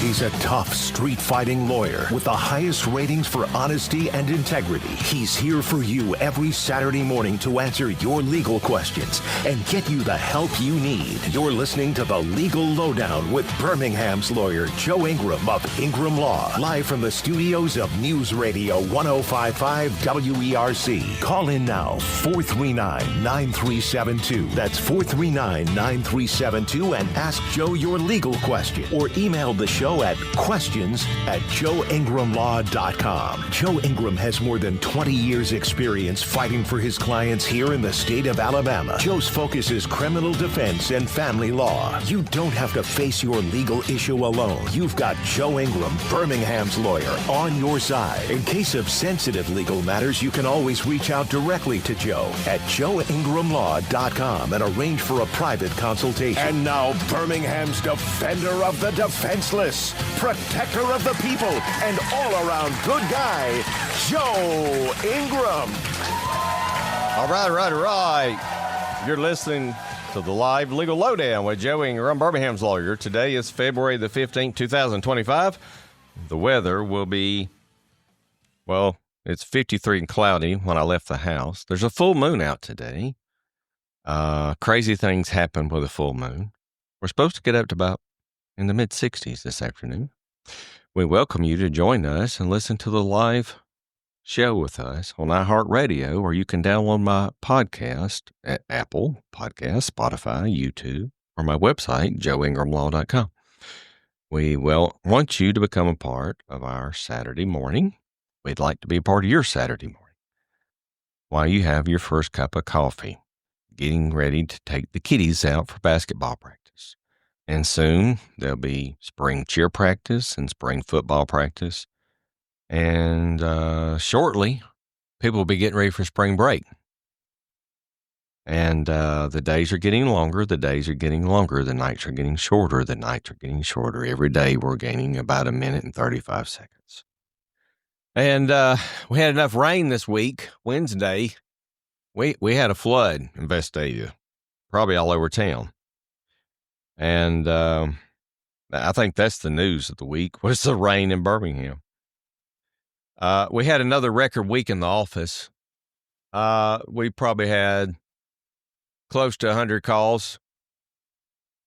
He's a tough street-fighting lawyer with the highest ratings for honesty and integrity. He's here for you every Saturday morning to answer your legal questions and get you the help you need. You're listening to The Legal Lowdown with Birmingham's lawyer, Joe Ingram of Ingram Law, live from the studios of News Radio 105.5 WERC. Call in now, 439-9372. That's 439-9372, and ask Joe your legal question, or email the show at questions@joeingramlaw.com. Joe Ingram has more than 20 years experience fighting for his clients here in the state of Alabama. Joe's focus is criminal defense and family law. You don't have to face your legal issue alone. You've got Joe Ingram, Birmingham's lawyer, on your side. In case of sensitive legal matters, you can always reach out directly to Joe at joeingramlaw.com and arrange for a private consultation. And now, Birmingham's defender of the defenseless, protector of the people, and all-around good guy, Joe Ingram. All right. You're listening to the live Legal Lowdown with Joe Ingram, Birmingham's lawyer. Today is February the 15th, 2025. The weather will be, well, it's 53 and cloudy when I left the house. There's a full moon out today. Crazy things happen with a full moon. We're supposed to get up to about in the mid-60s this afternoon. We welcome you to join us and listen to the live show with us on iHeartRadio, or you can download my podcast at Apple Podcasts, Spotify, YouTube, or my website, joeingramlaw.com. We want you to become a part of our Saturday morning. We'd like to be a part of your Saturday morning while you have your first cup of coffee, getting ready to take the kiddies out for basketball practice. And soon there'll be spring cheer practice and spring football practice. And shortly, people will be getting ready for spring break. And the days are getting longer. The days are getting longer. The nights are getting shorter. The nights are getting shorter. Every day we're gaining about a minute and 35 seconds. And we had enough rain this week. Wednesday, we had a flood in Vestavia, probably all over town. And I think that's the news of the week. What's the rain in Birmingham? We had another record week in the office. We probably had close to 100 calls.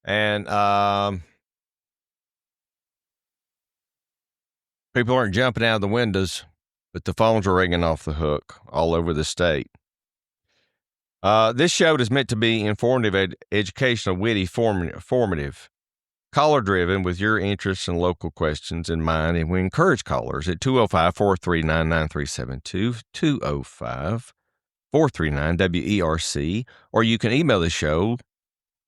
And people aren't jumping out of the windows, but the phones are ringing off the hook all over the state. This show is meant to be informative, educational, witty, formative, caller-driven with your interests and local questions in mind, and we encourage callers at 205-439-9372, 205-439-WERC, or you can email the show,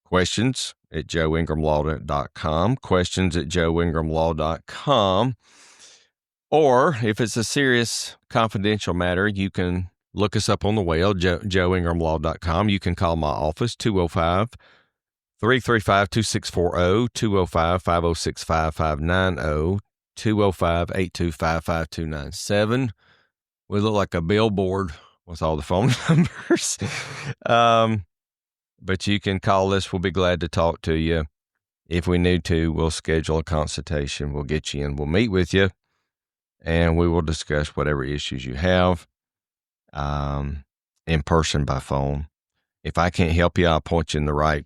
questions@joeingramlaw.com, questions@joeingramlaw.com, or if it's a serious confidential matter, you can look us up on the web, joeingramlaw.com. You can call my office, 205-335-2640, 205-506-5590, 205-825-5297. We look like a billboard with all the phone numbers. But you can call us. We'll be glad to talk to you. If we need to, we'll schedule a consultation. We'll get you in. We'll meet with you, and we will discuss whatever issues you have. In person, by phone. If I can't help you, I'll point you in the right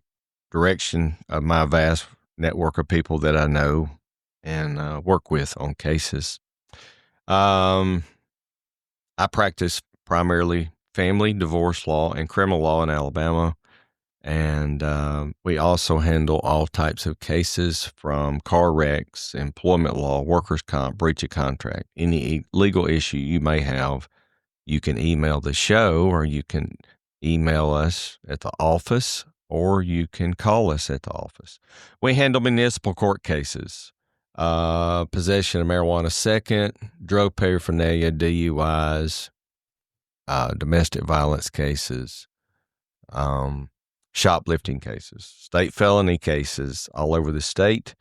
direction of my vast network of people that I know and work with on cases. I practice primarily family, divorce law, and criminal law in Alabama. And we also handle all types of cases from car wrecks, employment law, workers' comp, breach of contract, any legal issue you may have. You can email the show, or you can email us at the office, or you can call us at the office. We handle municipal court cases, possession of marijuana second, drug paraphernalia, DUIs, domestic violence cases, shoplifting cases, state felony cases all over the state.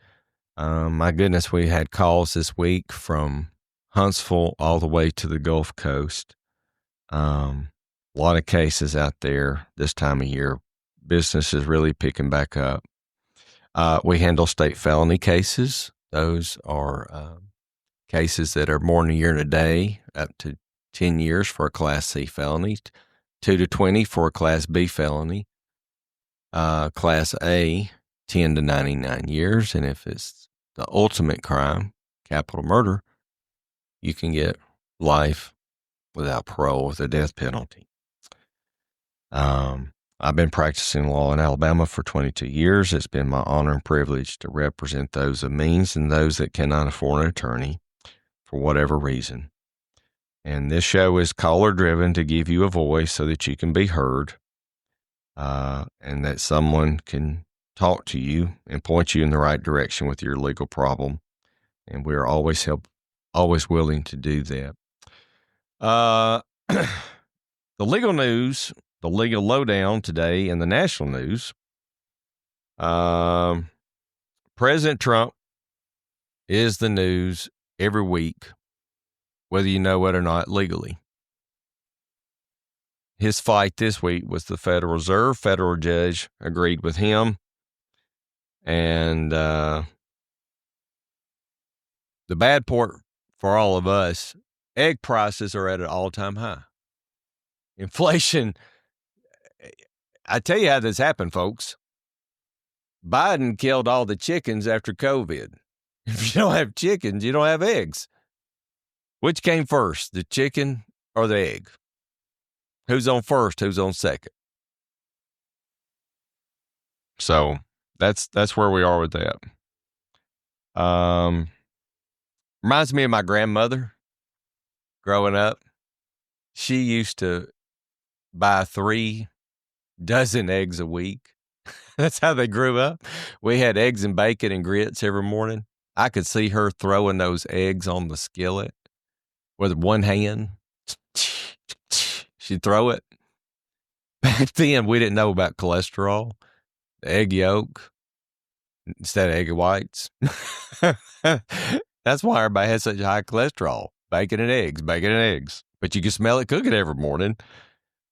My goodness, we had calls this week from Huntsville all the way to the Gulf Coast. A lot of cases out there this time of year. Business is really picking back up. We handle state felony cases, Those are cases that are more than a year and a day, up to 10 years for a Class C felony, 2 to 20 for a Class B felony, Class A, 10 to 99 years. And if it's the ultimate crime, capital murder, you can get life without parole with a death penalty. I've been practicing law in Alabama for 22 years. It's been my honor and privilege to represent those of means and those that cannot afford an attorney for whatever reason. And this show is caller driven to give you a voice so that you can be heard, and that someone can talk to you and point you in the right direction with your legal problem. And we're always willing to do that. The legal news, the legal lowdown today in the national news. President Trump is the news every week, whether you know it or not, legally. His fight this week was the Federal Reserve. Federal judge agreed with him. And the bad part for all of us, egg prices are at an all-time high. Inflation, I tell you how this happened, folks. Biden killed all the chickens after COVID. If you don't have chickens, you don't have eggs. Which came first, the chicken or the egg? Who's on first? Who's on second? So that's where we are with that. Reminds me of my grandmother growing up. She used to buy 3 dozen eggs a week. That's how they grew up. We had eggs and bacon and grits every morning. I could see her throwing those eggs on the skillet with one hand. She'd throw it. Back then, we didn't know about cholesterol, the egg yolk, instead of egg whites. That's why everybody has such high cholesterol. Bacon and eggs. But you can smell it cooking every morning,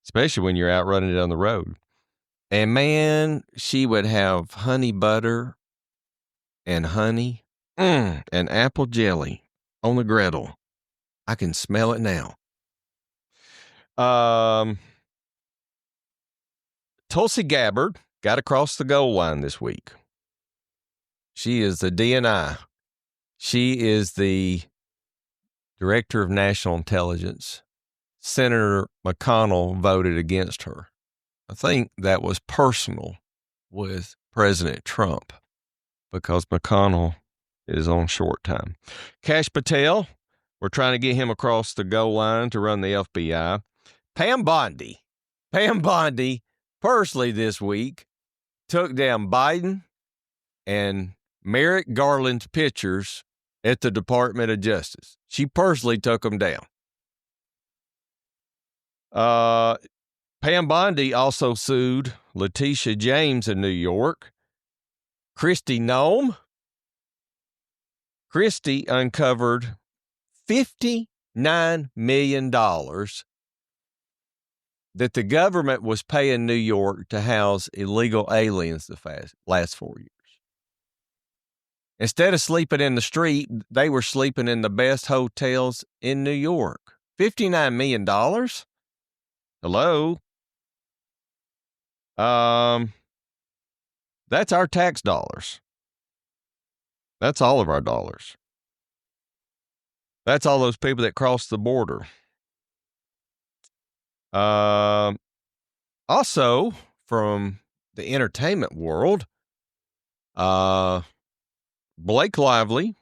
especially when you're out running down the road. And man, she would have honey butter and honey and apple jelly on the griddle. I can smell it now. Tulsi Gabbard got across the goal line this week. She is the DNI. She is the Director of National Intelligence. Senator McConnell voted against her. I think that was personal with President Trump because McConnell is on short time. Kash Patel, we're trying to get him across the goal line to run the FBI. Pam Bondi personally this week took down Biden and Merrick Garland's pictures at the Department of Justice. She personally took them down. Pam Bondi also sued Letitia James in New York. Kristi Noem. Kristi uncovered $59 million that the government was paying New York to house illegal aliens the last 4 years. Instead of sleeping in the street, they were sleeping in the best hotels in New York. $59 million? Hello? That's our tax dollars. That's all of our dollars. That's all those people that crossed the border. Also, from the entertainment world, Blake Lively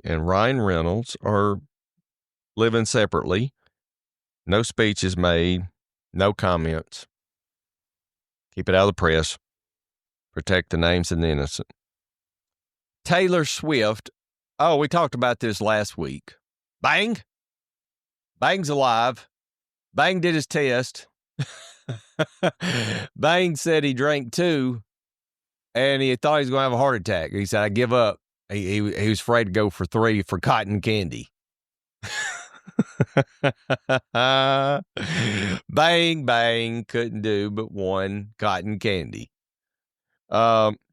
and Ryan Reynolds are living separately. No speeches made, no comments. Keep it out of the press. Protect the names of the innocent. Taylor Swift. Oh, we talked about this last week. Bang's alive. Bang did his test. Bang said he drank 2, and he thought he was going to have a heart attack. He said, I give up. He was afraid to go for 3 for cotton candy. Bang couldn't do but 1 cotton candy.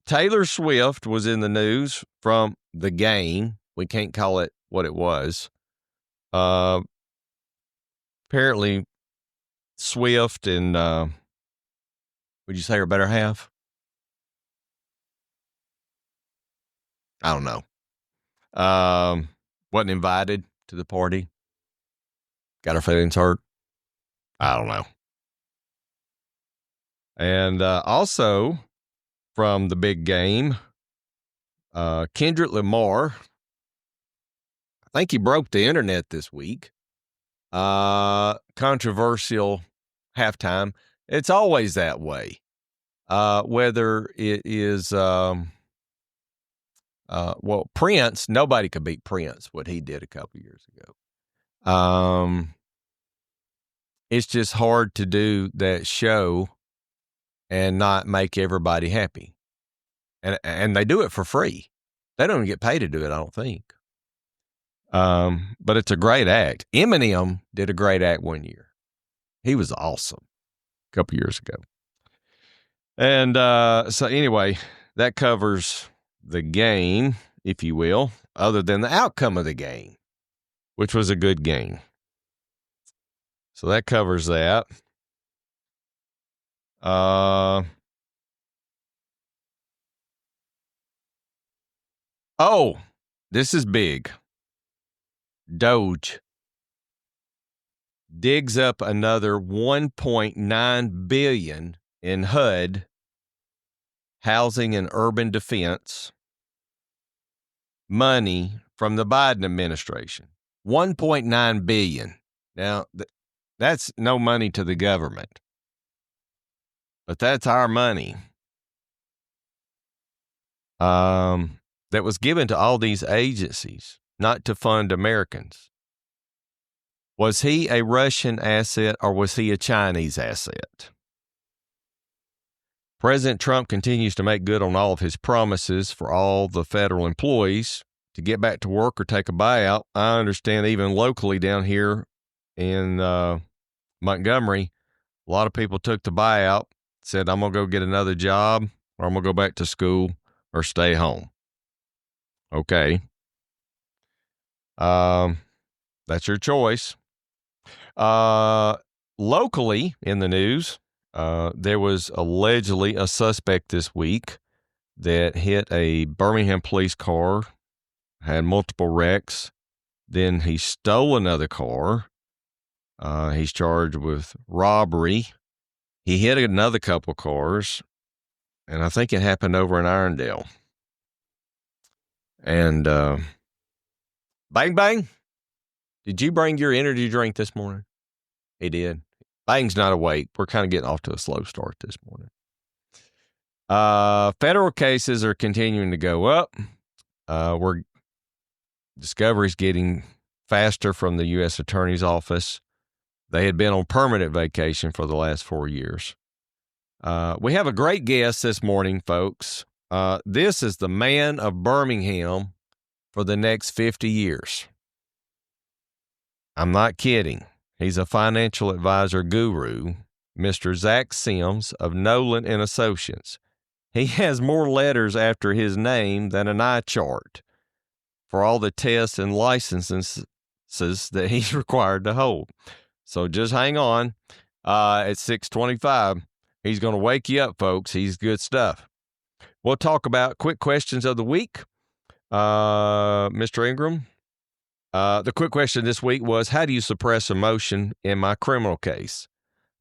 Taylor Swift was in the news from the game. We can't call it what it was. Apparently, Swift and would you say her better half? I don't know. Wasn't invited to the party. Got her feelings hurt. I don't know. And also from the big game, Kendrick Lamar. I think he broke the internet this week. Controversial halftime. It's always that way. Whether it is, Prince, nobody could beat Prince, what he did a couple years ago. It's just hard to do that show and not make everybody happy. And they do it for free. They don't even get paid to do it, I don't think. But it's a great act. Eminem did a great act one year. He was awesome a couple years ago. And so anyway, that covers the game, if you will, other than the outcome of the game, which was a good game. So that covers that. Oh, this is big. Doge digs up another $1.9 billion in HUD, housing and urban defense, money from the Biden administration. $1.9 billion. Now, that's no money to the government, but that's our money. That was given to all these agencies, not to fund Americans. Was he a Russian asset or was he a Chinese asset? President Trump continues to make good on all of his promises for all the federal employees to get back to work or take a buyout. I understand even locally down here in Montgomery, a lot of people took the buyout, said, I'm going to go get another job or I'm going to go back to school or stay home. Okay. That's your choice. Locally in the news, there was allegedly a suspect this week that hit a Birmingham police car, had multiple wrecks. Then he stole another car. He's charged with robbery. He hit another couple cars, and I think it happened over in Irondale. And Bang Bang, did you bring your energy drink this morning? He did. Bang's not awake. We're kind of getting off to a slow start this morning. Federal cases are continuing to go up. Discovery's getting faster from the U.S. Attorney's Office. They had been on permanent vacation for the last 4 years. We have a great guest this morning, folks. This is the man of Birmingham for the next 50 years. I'm not kidding. He's a financial advisor guru, Mr. Zach Sims of Nowlin Associates. He has more letters after his name than an eye chart for all the tests and licenses that he's required to hold. So just hang on. At 6:25, he's going to wake you up, folks. He's good stuff. We'll talk about quick questions of the week. Mr. Ingram, the quick question this week was, how do you suppress emotion in my criminal case?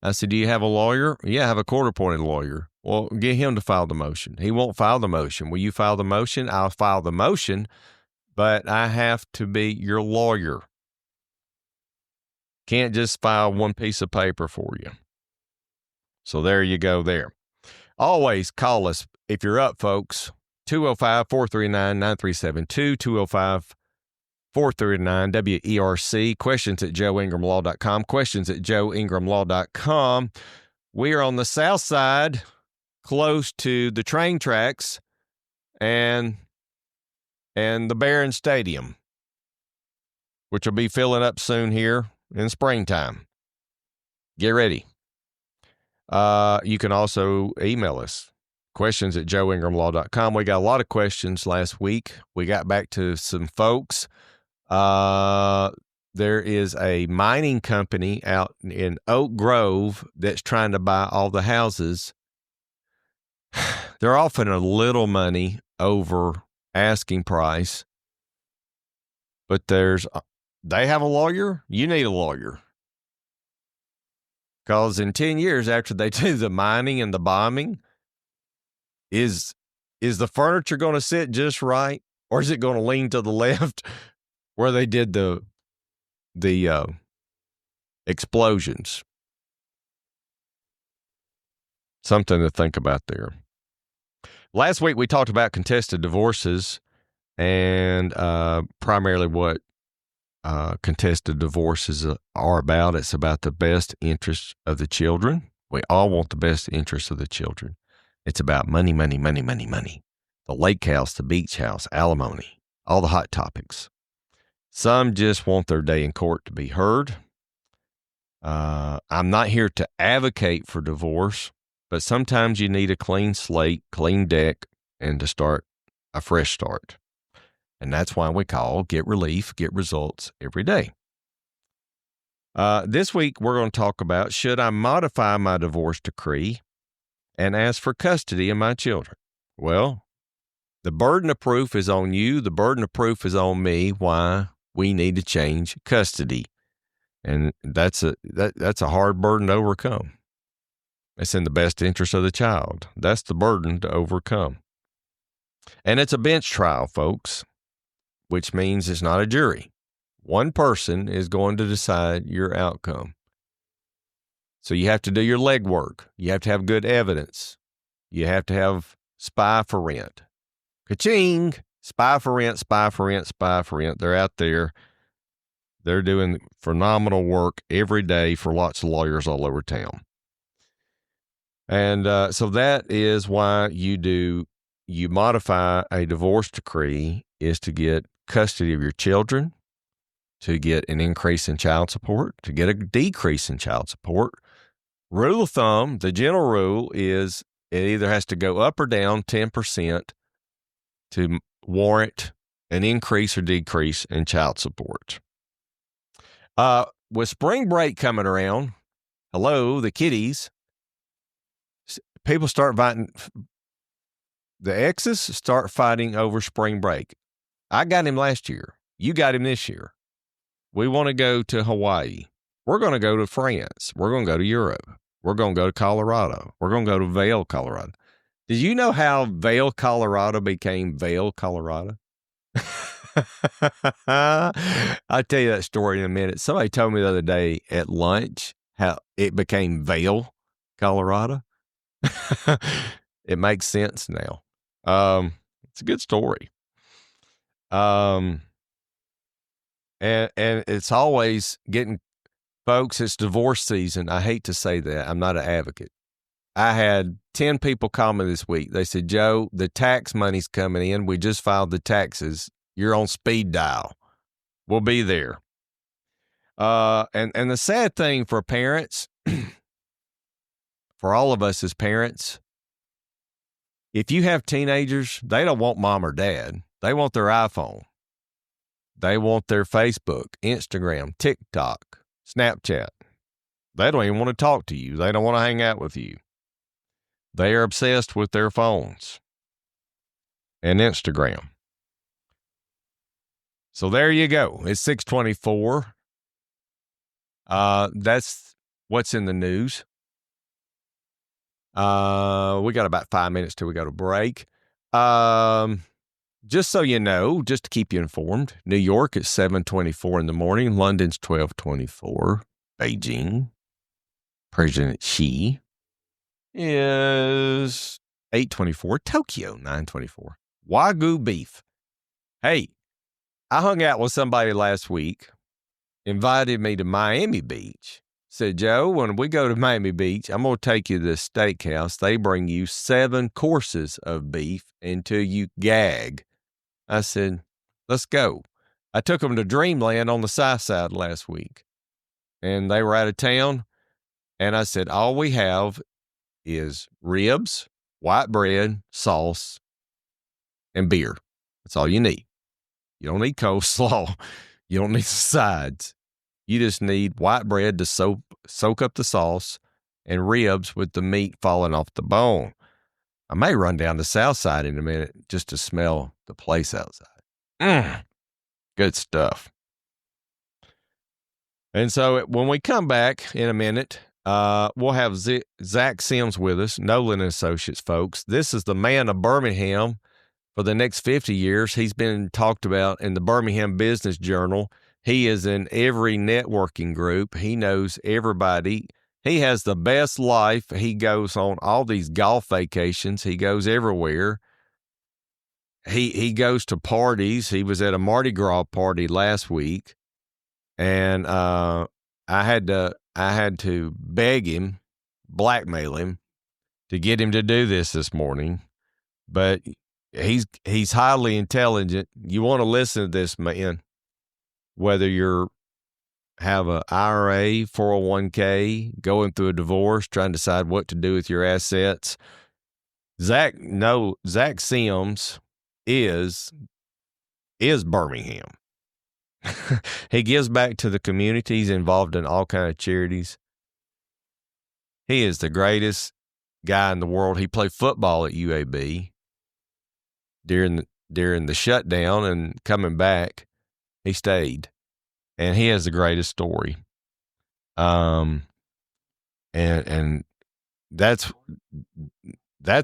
I said, do you have a lawyer? Yeah, I have a court-appointed lawyer. Well, get him to file the motion. He won't file the motion. Will you file the motion? I'll file the motion, but I have to be your lawyer. Can't just file one piece of paper for you. So there you go there. Always call us if you're up, folks. 205-439-9372, 205-439-WERC. Questions at joeingramlaw.com. Questions at joeingramlaw.com. We are on the south side, close to the train tracks and the Barron Stadium, which will be filling up soon here in springtime. Get ready. You can also email us questions at joeingramlaw.com. We got a lot of questions last week. We got back to some folks. There is a mining company out in Oak Grove that's trying to buy all the houses. They're offering a little money over asking price, but they have a lawyer. You need a lawyer. Because in 10 years after they do the mining and the bombing, is the furniture going to sit just right? Or is it going to lean to the left where they did the explosions? Something to think about there. Last week, we talked about contested divorces and primarily what contested divorces are about. It's about the best interests of the children. We all want the best interests of the children. It's about money, money, money, money, money. The lake house, the beach house, alimony, all the hot topics. Some just want their day in court to be heard. I'm not here to advocate for divorce, but sometimes you need a clean slate, clean deck, and to start a fresh start. And that's why we call Get Relief, Get Results every day. This week, we're going to talk about, should I modify my divorce decree and ask for custody of my children? Well, the burden of proof is on you. The burden of proof is on me why we need to change custody. And that's a hard burden to overcome. It's in the best interest of the child. That's the burden to overcome. And it's a bench trial, folks, which means it's not a jury. One person is going to decide your outcome. So you have to do your legwork. You have to have good evidence. You have to have spy for rent. Ka-ching! Spy for rent, spy for rent, spy for rent. They're out there. They're doing phenomenal work every day for lots of lawyers all over town. And so that is why you modify a divorce decree, is to get custody of your children, to get an increase in child support, to get a decrease in child support. Rule of thumb, the general rule is it either has to go up or down 10% to warrant an increase or decrease in child support. With spring break coming around, the kiddies, people start fighting. The exes start fighting over spring break. I got him last year. You got him this year. We want to go to Hawaii. We're going to go to France. We're going to go to Europe. We're going to go to Colorado. We're going to go to Vail, Colorado. Did you know how Vail, Colorado became Vail, Colorado? I'll tell you that story in a minute. Somebody told me the other day at lunch how it became Vail, Colorado. It makes sense now. It's a good story. And it's always getting, folks, it's divorce season. I hate to say that. I'm not an advocate. I had 10 people call me this week. They said, Joe, the tax money's coming in. We just filed the taxes. You're on speed dial. We'll be there. And the sad thing for parents, for all of us as parents, if you have teenagers, they don't want mom or dad. They want their iPhone. They want their Facebook, Instagram, TikTok, Snapchat. They don't even want to talk to you. They don't want to hang out with you. They are obsessed with their phones and Instagram. So there you go. It's 6:24. That's what's in the news. We got about 5 minutes till we go to break. Just so you know, just to keep you informed, New York is 7:24 in the morning. London's 12:24. Beijing, President Xi, is 8:24. Tokyo, 9:24. Wagyu beef. Hey, I hung out with somebody last week, invited me to Miami Beach. Said, Joe, when we go to Miami Beach, I'm going to take you to this steakhouse. They bring you 7 courses of beef until you gag. I said, let's go. I took them to Dreamland on the south side last week, and they were out of town. And I said, all we have is ribs, white bread, sauce, and beer. That's all you need. You don't need coleslaw. You don't need sides. You just need white bread to soak up the sauce and ribs with the meat falling off the bone. I may run down the south side in a minute just to smell the place outside. Good stuff. And so when we come back in a minute, we'll have Zach Sims with us, Nowlin Associates, folks. This is the man of Birmingham for the next 50 years. He's been talked about in the Birmingham Business Journal. He is in every networking group. He knows everybody. He has the best life. He goes on all these golf vacations. He goes everywhere. He goes to parties. He was at a Mardi Gras party last week, and I had to beg him, blackmail him, to get him to do this morning. But he's highly intelligent. You want to listen to this man, whether you're have a IRA, 401k, going through a divorce, trying to decide what to do with your assets. Zach Sims is Birmingham. He gives back to the community. He's involved in all kinds of charities. He is the greatest guy in the world. He played football at UAB during the shutdown, and coming back, he stayed. And he has the greatest story. And that's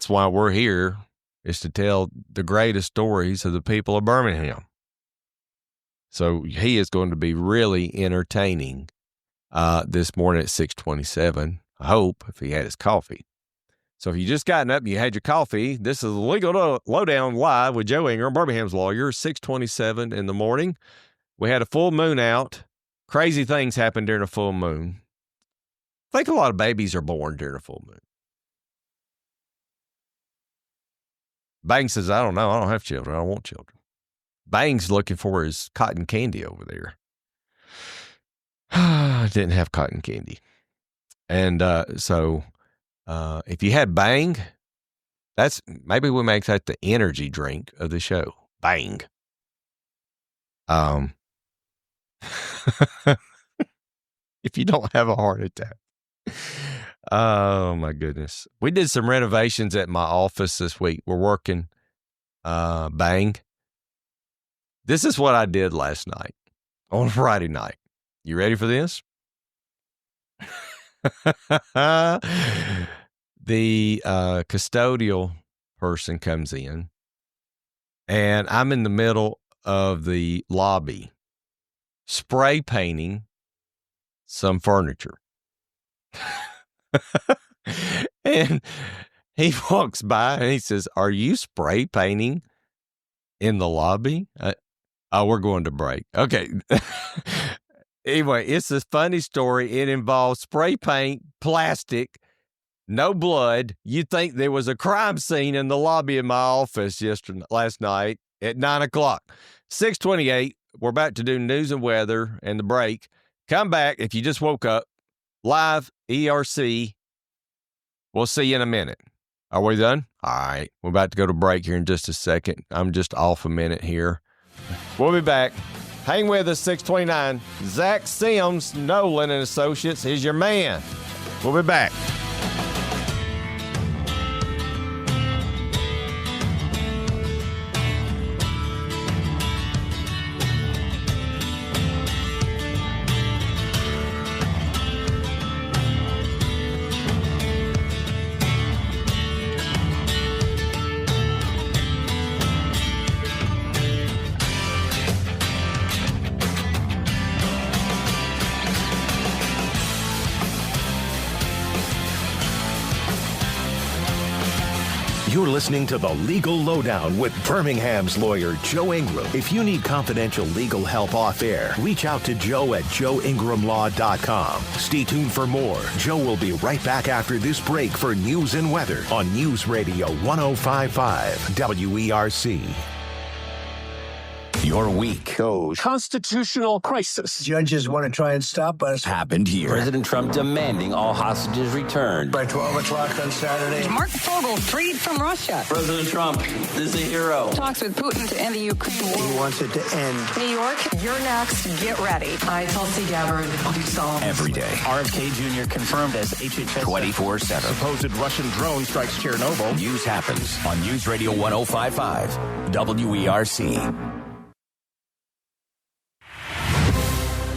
why we're here, is to tell the greatest stories of the people of Birmingham. So he is going to be really entertaining this morning at 6:27, I hope, if he had his coffee. So if you just gotten up and you had your coffee, this is the Legal Lowdown live with Joe Ingram, Birmingham's lawyer, 6:27 in the morning. We had a full moon out. Crazy things happen during a full moon. I think a lot of babies are born during a full moon. Bang says, I don't know. I don't have children. I don't want children. Bang's looking for his cotton candy over there. I didn't have cotton candy. And so if you had Bang, maybe we make that the energy drink of the show. Bang. If you don't have a heart attack. Oh my goodness. We did some renovations at my office this week. We're working Bang. This is what I did last night on Friday night. You ready for this? The custodial person comes in, and I'm in the middle of the lobby spray painting some furniture. And he walks by and he says, "Are you spray painting in the lobby?" Oh, we're going to break. Okay. Anyway, it's a funny story. It involves spray paint, plastic, no blood. You'd think there was a crime scene in the lobby of my office last night at 9:00. 6:28. We're about to do news and weather and the break. Come back if you just woke up. Live ERC. We'll see you in a minute. Are we done? All right. We're about to go to break here in just a second. I'm just off a minute here. We'll be back. Hang with us, 6:29. Zach Sims, Nowlin Associates, is your man. We'll be back. You're listening to The Legal Lowdown with Birmingham's lawyer, Joe Ingram. If you need confidential legal help off air, reach out to Joe at joeingramlaw.com. Stay tuned for more. Joe will be right back after this break for news and weather on News Radio 105.5 WERC. Your week goes. Constitutional crisis. Judges want to try and stop us. Happened here. President Trump demanding all hostages returned. By 12 o'clock on Saturday. Mark Fogel freed from Russia. President Trump is a hero. Talks with Putin to end the Ukraine war. He wants it to end. New York, you're next. Get ready. I, Tulsi Gabbard, do solemnly. Every day. RFK Jr. confirmed as HHS. 24/7. Supposed Russian drone strikes Chernobyl. News happens on News Radio 1055 WERC.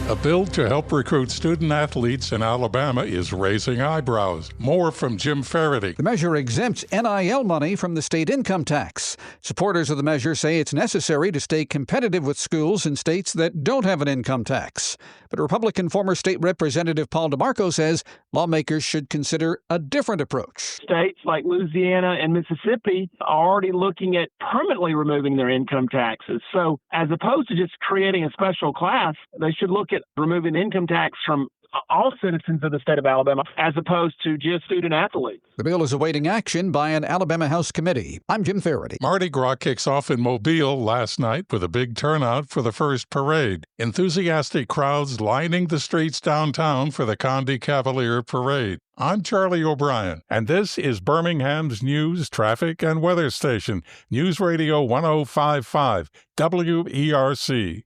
A bill to help recruit student athletes in Alabama is raising eyebrows. More from Jim Faraday. The measure exempts NIL money from the state income tax. Supporters of the measure say it's necessary to stay competitive with schools in states that don't have an income tax. But Republican former state representative Paul DeMarco says lawmakers should consider a different approach. States like Louisiana and Mississippi are already looking at permanently removing their income taxes. So as opposed to just creating a special class, they should look at removing income tax from all citizens of the state of Alabama as opposed to just student athletes. The bill is awaiting action by an Alabama House committee. I'm Jim Faraday. Mardi Gras kicks off in Mobile last night with a big turnout for the first parade. Enthusiastic crowds lining the streets downtown for the Conde Cavalier Parade. I'm Charlie O'Brien, and this is Birmingham's news, traffic, and weather station, News Radio 1055 WERC.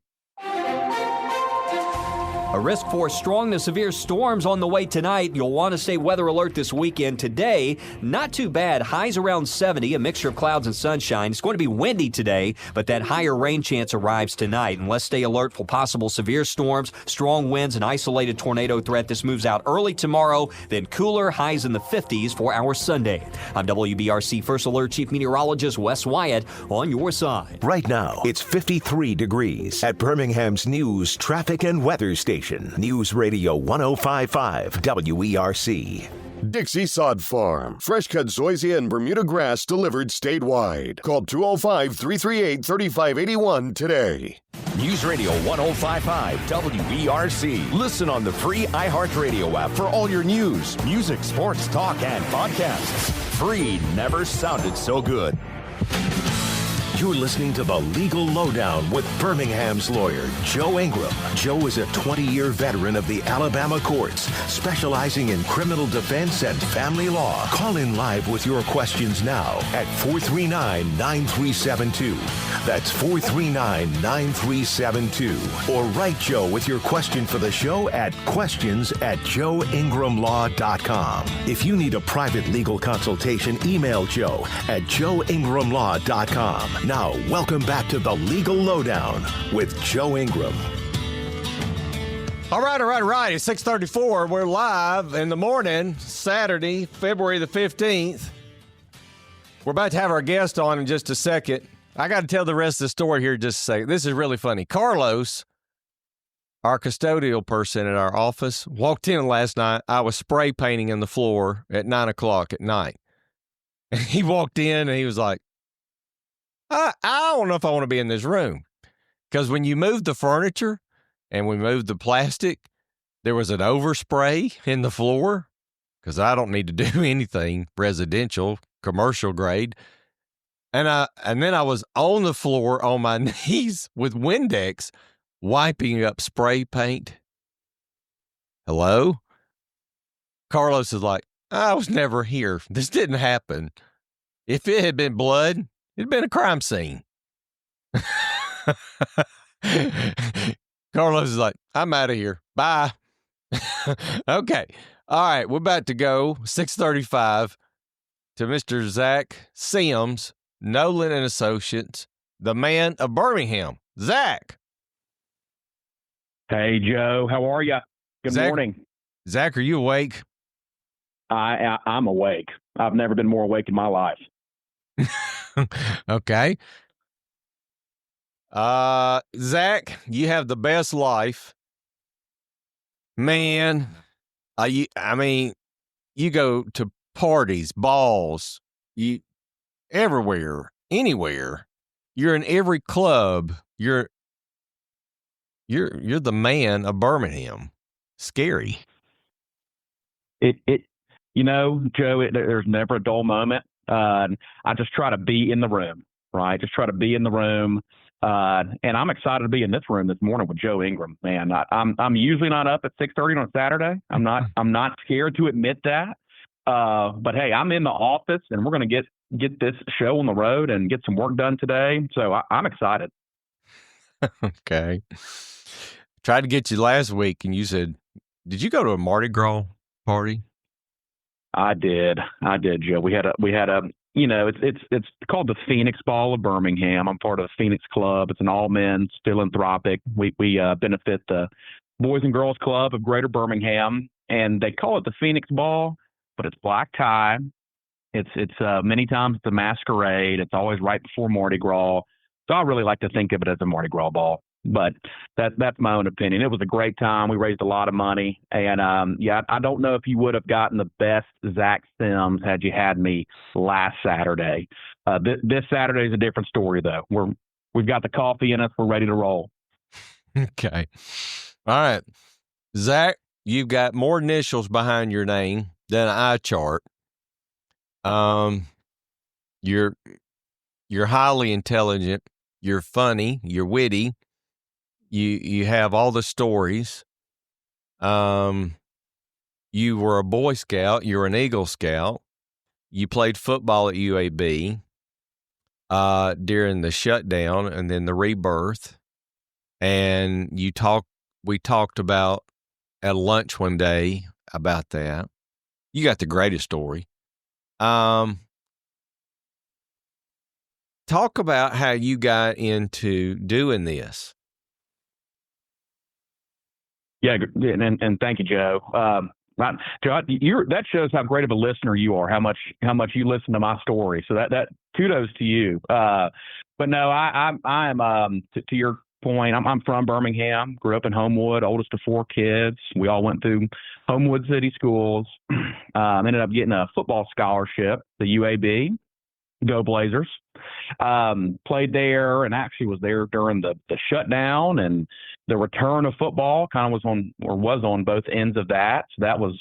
A risk for strong to severe storms on the way tonight. You'll want to stay weather alert this weekend. Today, not too bad. Highs around 70, a mixture of clouds and sunshine. It's going to be windy today, but that higher rain chance arrives tonight. And let's stay alert for possible severe storms, strong winds, and isolated tornado threat. This moves out early tomorrow, then cooler, highs in the 50s for our Sunday. I'm WBRC First Alert Chief Meteorologist Wes Wyatt on your side. Right now, it's 53 degrees at Birmingham's news, traffic, and weather station. News Radio 1055 WERC. Dixie Sod Farm. Fresh cut zoysia and Bermuda grass delivered statewide. Call 205-338-3581 today. News Radio 1055 WERC. Listen on the free iHeartRadio app for all your news, music, sports, talk, and podcasts. Free never sounded so good. You're listening to The Legal Lowdown with Birmingham's lawyer, Joe Ingram. Joe is a 20-year veteran of the Alabama courts, specializing in criminal defense and family law. Call in live with your questions now at 439-9372. That's 439-9372. Or write Joe with your question for the show at questions@joeingramlaw.com. If you need a private legal consultation, email Joe at joeingramlaw.com. Now, welcome back to The Legal Lowdown with Joe Ingram. All right. It's 6:34. We're live in the morning, Saturday, February the 15th. We're about to have our guest on in just a second. I got to tell the rest of the story here in just a second. This is really funny. Carlos, our custodial person at our office, walked in last night. I was spray painting in the floor at 9 o'clock at night. And he walked in and he was like, I don't know if I want to be in this room. Because when you moved the furniture and we moved the plastic, there was an overspray in the floor. Because I don't need to do anything residential, commercial grade. And then I was on the floor on my knees with Windex, wiping up spray paint. Hello? Carlos is like, I was never here. This didn't happen. If it had been blood, it'd been a crime scene. Carlos is like, I'm out of here. Bye. Okay. All right. We're about to go 6:35 to Mr. Zach Sims, Nowlin Associates, the man of Birmingham. Zach. Hey, Joe. How are you? Good morning. Zach, are you awake? I'm awake. I've never been more awake in my life. Okay. Zach, you have the best life. Man, you go to parties, balls, everywhere, anywhere. You're in every club. You're the man of Birmingham. Scary. Joe, there's never a dull moment. I just try to be in the room, right? Just try to be in the room. And I'm excited to be in this room this morning with Joe Ingram. Man, I'm usually not up at 6:30 on a Saturday. I'm not scared to admit that. But hey, I'm in the office, and we're going to get this show on the road and get some work done today. So I'm excited. Okay. Tried to get you last week, and you said, "Did you go to a Mardi Gras party?" I did, Joe. We had a. It's called the Phoenix Ball of Birmingham. I'm part of the Phoenix Club. It's an all-men's philanthropic. We benefit the Boys and Girls Club of Greater Birmingham, and they call it the Phoenix Ball, but it's black tie. It's many times it's a masquerade. It's always right before Mardi Gras. So I really like to think of it as a Mardi Gras ball. But that's my own opinion. It was a great time. We raised a lot of money. And, I don't know if you would have gotten the best Zach Sims had you had me last Saturday. This Saturday is a different story, though. We've got the coffee in us. We're ready to roll. Okay. All right. Zach, you've got more initials behind your name than an eye chart. You're highly intelligent. You're funny. You're witty. You have all the stories. You were a Boy Scout. You're an Eagle Scout. You played football at UAB during the shutdown and then the rebirth. And we talked about at lunch one day about that. You got the greatest story. Talk about how you got into doing this. Yeah, and thank you, Joe. Joe, that shows how great of a listener you are. How much you listen to my story. So that kudos to you. But no, I'm to your point. I'm from Birmingham. Grew up in Homewood, oldest of 4 kids. We all went through Homewood City schools. Ended up getting a football scholarship, the UAB. Go Blazers. Played there and actually was there during the shutdown and the return of football. Kind of was on both ends of that. So that was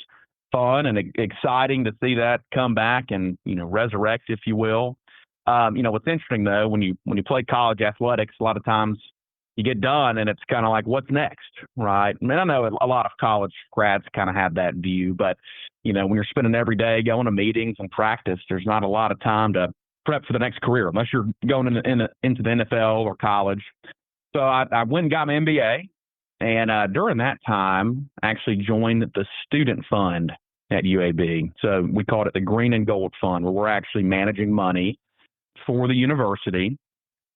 fun and exciting to see that come back and, resurrect, if you will. What's interesting though, when you play college athletics, a lot of times you get done and it's kind of like, what's next? Right. I mean, I know a lot of college grads kind of have that view, but when you're spending every day going to meetings and practice, there's not a lot of time to prep for the next career unless you're going into the NFL or college. So I went and got my MBA, and during that time, I actually joined the student fund at UAB. So we called it the Green and Gold Fund, where we're actually managing money for the university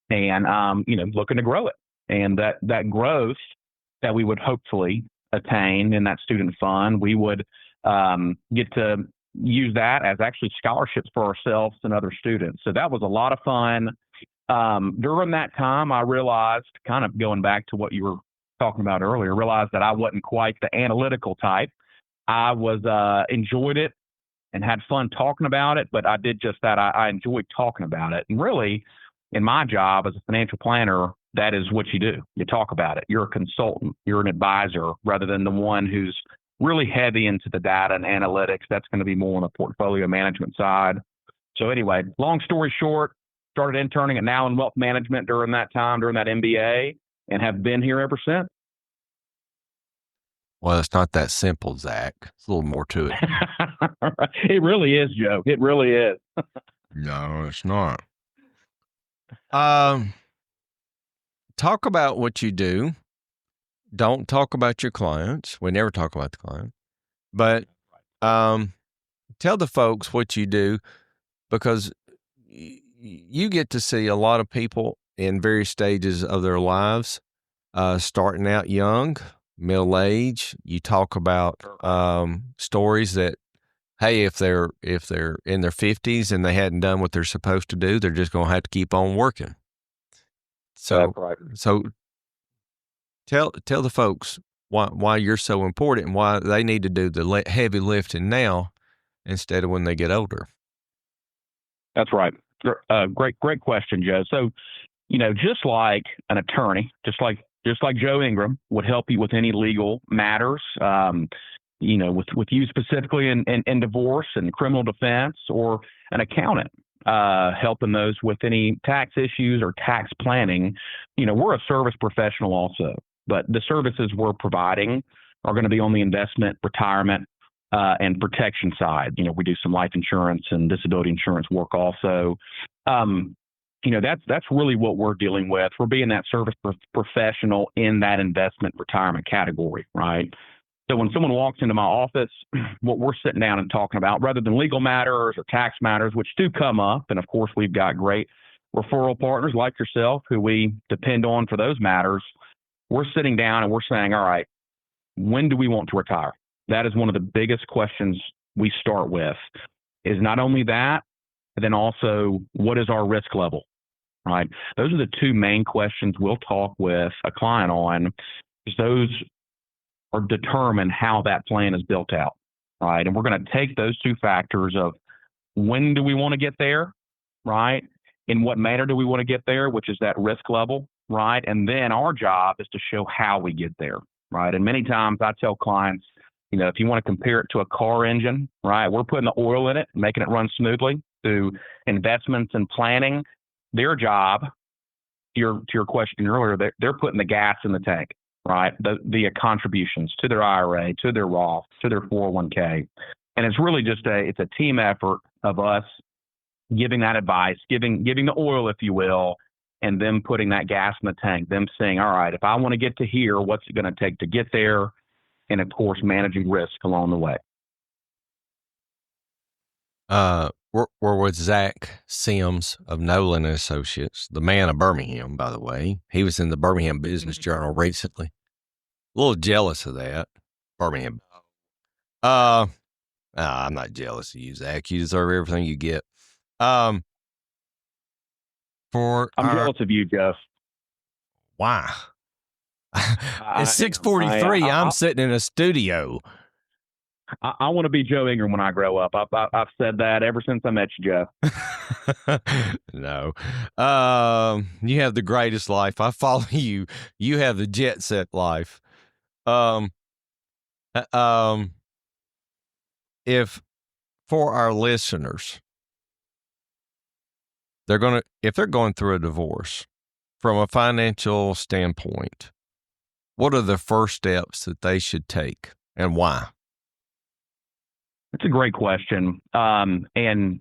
and looking to grow it. And that growth that we would hopefully attain in that student fund, we would get to use that as actually scholarships for ourselves and other students. So that was a lot of fun. During that time, I realized, kind of going back to what you were talking about earlier, realized that I wasn't quite the analytical type. I enjoyed it and had fun talking about it, but I did just that. I enjoyed talking about it. And really, in my job as a financial planner, that is what you do. You talk about it. You're a consultant. You're an advisor rather than the one who's really heavy into the data and analytics. That's going to be more on the portfolio management side. So anyway, long story short, started interning at Nowlin Wealth Management during that time, during that MBA, and have been here ever since. Well, it's not that simple, Zach. It's a little more to it. It really is, Joe. It really is. No, it's not. Talk about what you do. Don't talk about your clients. We never talk about the client. But tell the folks what you do, because you get to see a lot of people in various stages of their lives, starting out young, middle age. You talk about stories that, hey, if they're in their 50s and they hadn't done what they're supposed to do, they're just going to have to keep on working. So, right. So tell the folks why you're so important and why they need to do the heavy lifting now instead of when they get older. That's right. Great question, Joe. So, just like an attorney, just like Joe Ingram would help you with any legal matters, with you specifically in divorce and criminal defense, or an accountant helping those with any tax issues or tax planning. We're a service professional also, but the services we're providing are going to be on the investment, retirement, and protection side. We do some life insurance and disability insurance work also. That's really what we're dealing with. We're being that service professional in that investment retirement category, right? So when someone walks into my office, what we're sitting down and talking about, rather than legal matters or tax matters, which do come up, and of course we've got great referral partners like yourself who we depend on for those matters, we're sitting down and we're saying, all right, when do we want to retire? That is one of the biggest questions we start with, is not only that, but then also what is our risk level, right? Those are the two main questions we'll talk with a client on, because those or determine how that plan is built out, right? And we're going to take those two factors of when do we want to get there, right? In what manner do we want to get there, which is that risk level, right? And then our job is to show how we get there, right? And many times I tell clients, if you want to compare it to a car engine, right? We're putting the oil in it, making it run smoothly through investments and planning. Their job, to your question earlier, they're putting the gas in the tank, right? The contributions to their IRA, to their Roth, to their 401k. And it's really just it's a team effort of us giving that advice, giving the oil, if you will, and them putting that gas in the tank, them saying, all right, if I want to get to here, what's it going to take to get there? And of course, managing risk along the way. We're with Zach Sims of Nowlin Associates, the man of Birmingham, by the way. He was in the Birmingham Business Journal recently. A little jealous of that, Birmingham. I'm not jealous of you, Zach. You deserve everything you get. I'm jealous of you, Jeff. Why? It's 6:43. I'm sitting in a studio. I want to be Joe Ingram when I grow up. I've said that ever since I met you, Joe. No. You have the greatest life. I follow you. You have the jet set life. If for our listeners, if they're going through a divorce from a financial standpoint, what are the first steps that they should take and why? It's a great question. And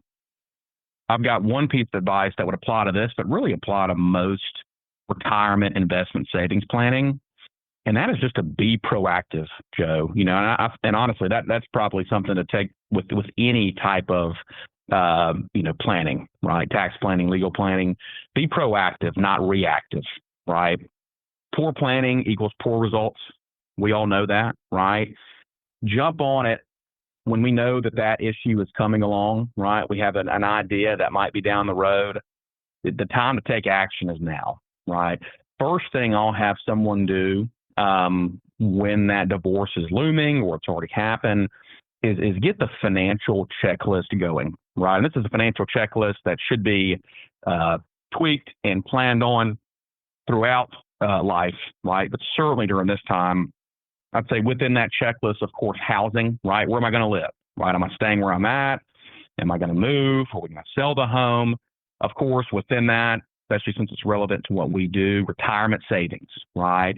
I've got one piece of advice that would apply to this, but really apply to most retirement investment savings planning. And that is just to be proactive, Joe. And honestly, that's probably something to take with any type of, planning, right? Tax planning, legal planning. Be proactive, not reactive, right? Poor planning equals poor results. We all know that, right? Jump on it when we know that issue is coming along, right? We have an idea that might be down the road. The time to take action is now, right? First thing I'll have someone do when that divorce is looming or it's already happened is get the financial checklist going, right? And this is a financial checklist that should be tweaked and planned on throughout life, right? But certainly during this time, I'd say within that checklist, of course, housing, right? Where am I going to live, right? Am I staying where I'm at? Am I going to move? Are we going to sell the home? Of course, within that, especially since it's relevant to what we do, retirement savings, right?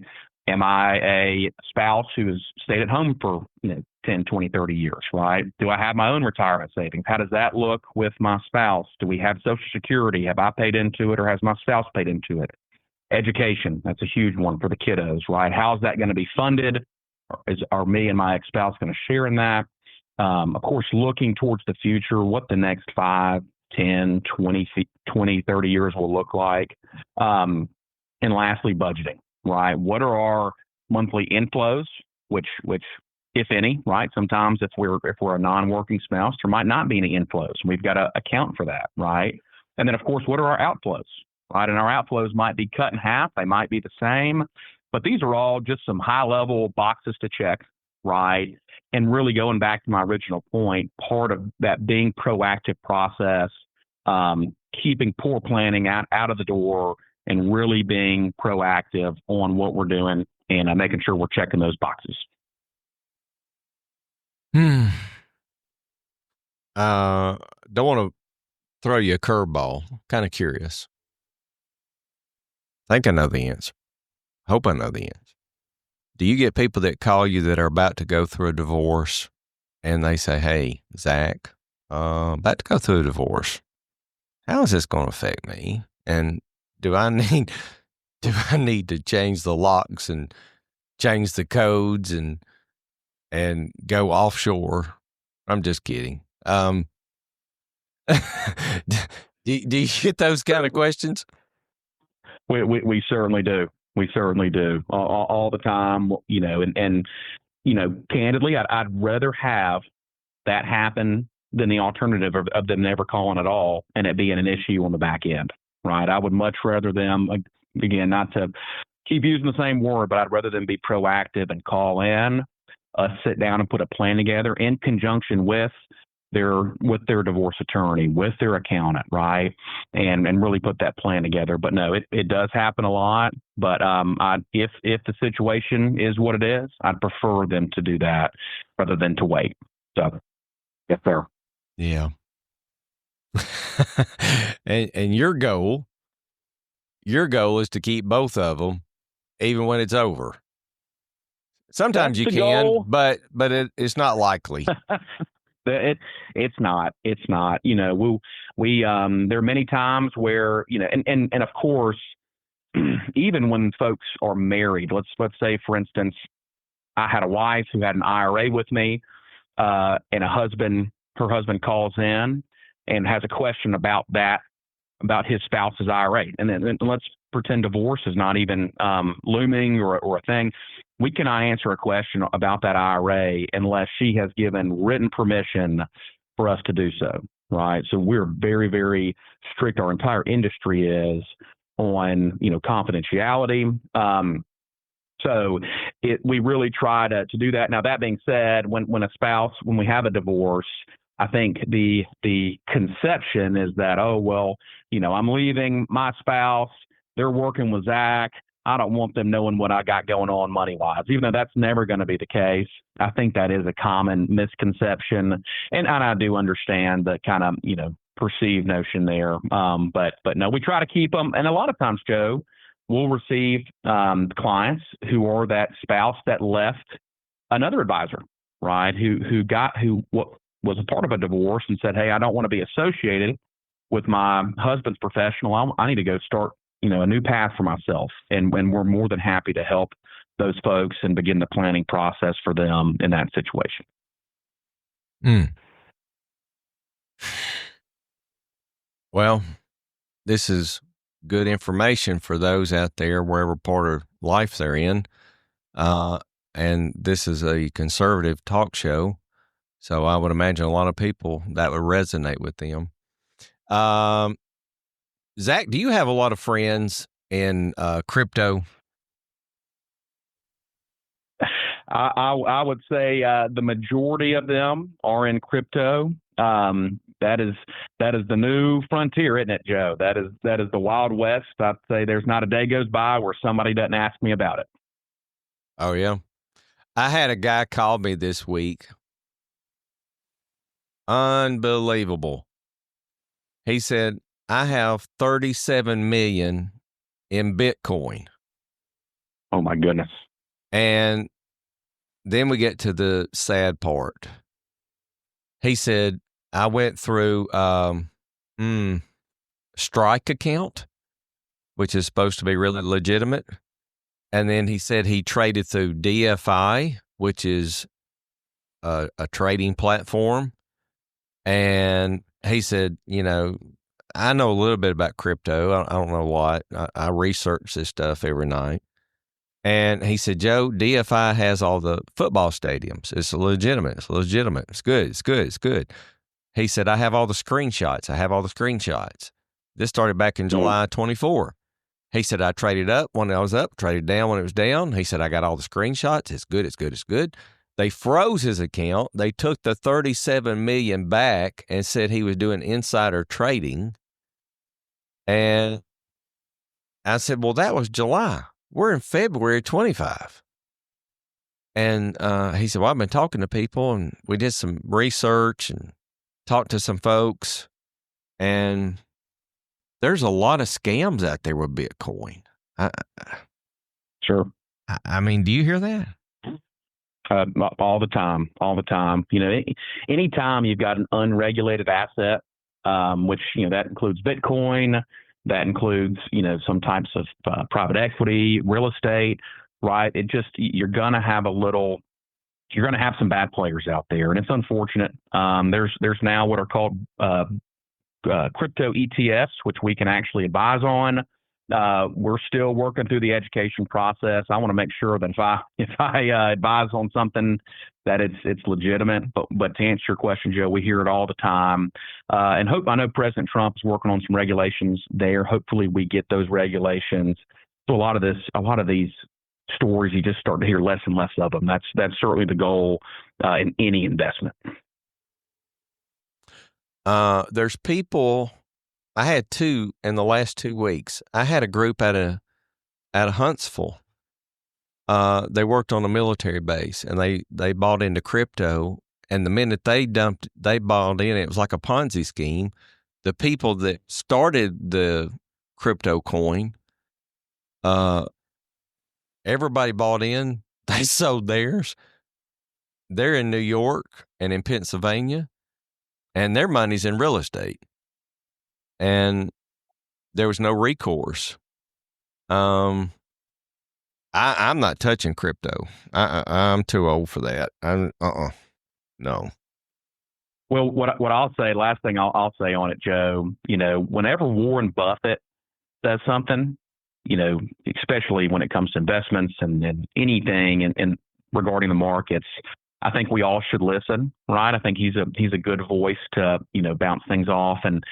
Am I a spouse who has stayed at home for 10, 20, 30 years, right? Do I have my own retirement savings? How does that look with my spouse? Do we have Social Security? Have I paid into it or has my spouse paid into it? Education, that's a huge one for the kiddos, right? How's that going to be funded? Are me and my ex-spouse going to share in that? Of course, looking towards the future, what the next 5, 10, 20, 30 years will look like. And lastly, budgeting, right? What are our monthly inflows, which if any, right? Sometimes if we're a non-working spouse, there might not be any inflows. We've got to account for that, right? And then, of course, what are our outflows, right? And our outflows might be cut in half. They might be the same. But these are all just some high-level boxes to check, right? And really going back to my original point, part of that being proactive process, keeping poor planning out of the door and really being proactive on what we're doing and making sure we're checking those boxes. Don't want to throw you a curveball. Kind of curious. I think I know the answer. Hope I know the answer. Do you get people that call you that are about to go through a divorce and they say, hey, Zach, about to go through a divorce. How is this going to affect me? And do I need to change the locks and change the codes and go offshore? I'm just kidding. Do you get those kind of questions? We certainly do. We certainly do all the time, and candidly, I'd rather have that happen than the alternative of them never calling at all and it being an issue on the back end, right? I would much rather them, again, not to keep using the same word, but I'd rather them be proactive and call in, sit down and put a plan together in conjunction with their divorce attorney, with their accountant, right? And really put that plan together. But no, it does happen a lot. But if the situation is what it is, I'd prefer them to do that rather than to wait. So, yes, sir. Yeah. and your goal is to keep both of them, even when it's over. Sometimes you can, goal. but it's not likely. It's not. We there are many times where, and of course, even when folks are married, let's say, for instance, I had a wife who had an IRA with me, and her husband calls in and has a question about his spouse's IRA. And then let's pretend divorce is not even looming or a thing. We cannot answer a question about that IRA unless she has given written permission for us to do so, right? So we're very, very strict. Our entire industry is on, confidentiality. So we really try to do that. Now, that being said, when we have a divorce, I think the conception is that, I'm leaving my spouse, they're working with Zach. I don't want them knowing what I got going on money-wise, even though that's never going to be the case. I think that is a common misconception, and I do understand the kind of, perceived notion there. But no, we try to keep them. And a lot of times, Joe, we'll receive clients who are that spouse that left another advisor, right, who was a part of a divorce and said, hey, I don't want to be associated with my husband's professional. I need to go start a new path for myself. And we're more than happy to help those folks and begin the planning process for them in that situation. Well, this is good information for those out there, wherever part of life they're in. And this is a conservative talk show. So I would imagine a lot of people that would resonate with them. Zach, do you have a lot of friends in crypto? I would say the majority of them are in crypto. That is the new frontier, isn't it, Joe? That is the Wild West. I'd say there's not a day goes by where somebody doesn't ask me about it. Oh, yeah. I had a guy call me this week. Unbelievable. He said, I have 37 million in Bitcoin. Oh my goodness. And then we get to the sad part. He said, I went through Strike account, which is supposed to be really legitimate. And then he said he traded through DFI, which is a trading platform. And he said, I know a little bit about crypto. I don't know a lot. I research this stuff every night. And he said, Joe, DFI has all the football stadiums. It's legitimate. It's good. He said, I have all the screenshots. This started back in July 24. He said, I traded up when I was up, traded down when it was down. He said, I got all the screenshots. It's good. They froze his account. They took the 37 million back and said he was doing insider trading. And I said, well, that was July. We're in February 25. And he said, well, I've been talking to people and we did some research and talked to some folks. And there's a lot of scams out there with Bitcoin. Sure. I mean, do you hear that? All the time. Anytime you've got an unregulated asset, which, that includes Bitcoin, that includes, some types of private equity, real estate, right? You're going to have some bad players out there. And it's unfortunate. There's now what are called crypto ETFs, which we can actually advise on. We're still working through the education process. I want to make sure that if I advise on something that it's legitimate. But to answer your question, Joe, we hear it all the time. I know President Trump is working on some regulations there. Hopefully we get those regulations. So a lot of these stories, you just start to hear less and less of them. That's certainly the goal in any investment. There's people. I had two in the last 2 weeks. I had a group at Huntsville. They worked on a military base, and they bought into crypto. And the minute they bought in, it was like a Ponzi scheme. The people that started the crypto coin, everybody bought in. They sold theirs. They're in New York and in Pennsylvania, and their money's in real estate. And there was no recourse. I'm not touching crypto. I'm too old for that. No. Well, what I'll say, last thing I'll say on it, Joe, whenever Warren Buffett says something, especially when it comes to investments and anything and regarding the markets, I think we all should listen, right? I think he's a good voice to, bounce things off. And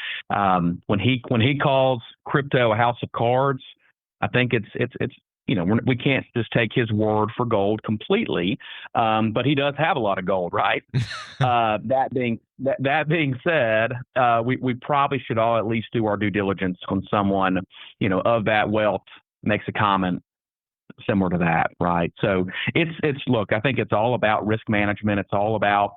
when he calls crypto a house of cards, I think it's we can't just take his word for gold completely. But he does have a lot of gold, right? That being said, we probably should all at least do our due diligence when someone, of that wealth makes a comment similar to that, right? So look, I think it's all about risk management. It's all about,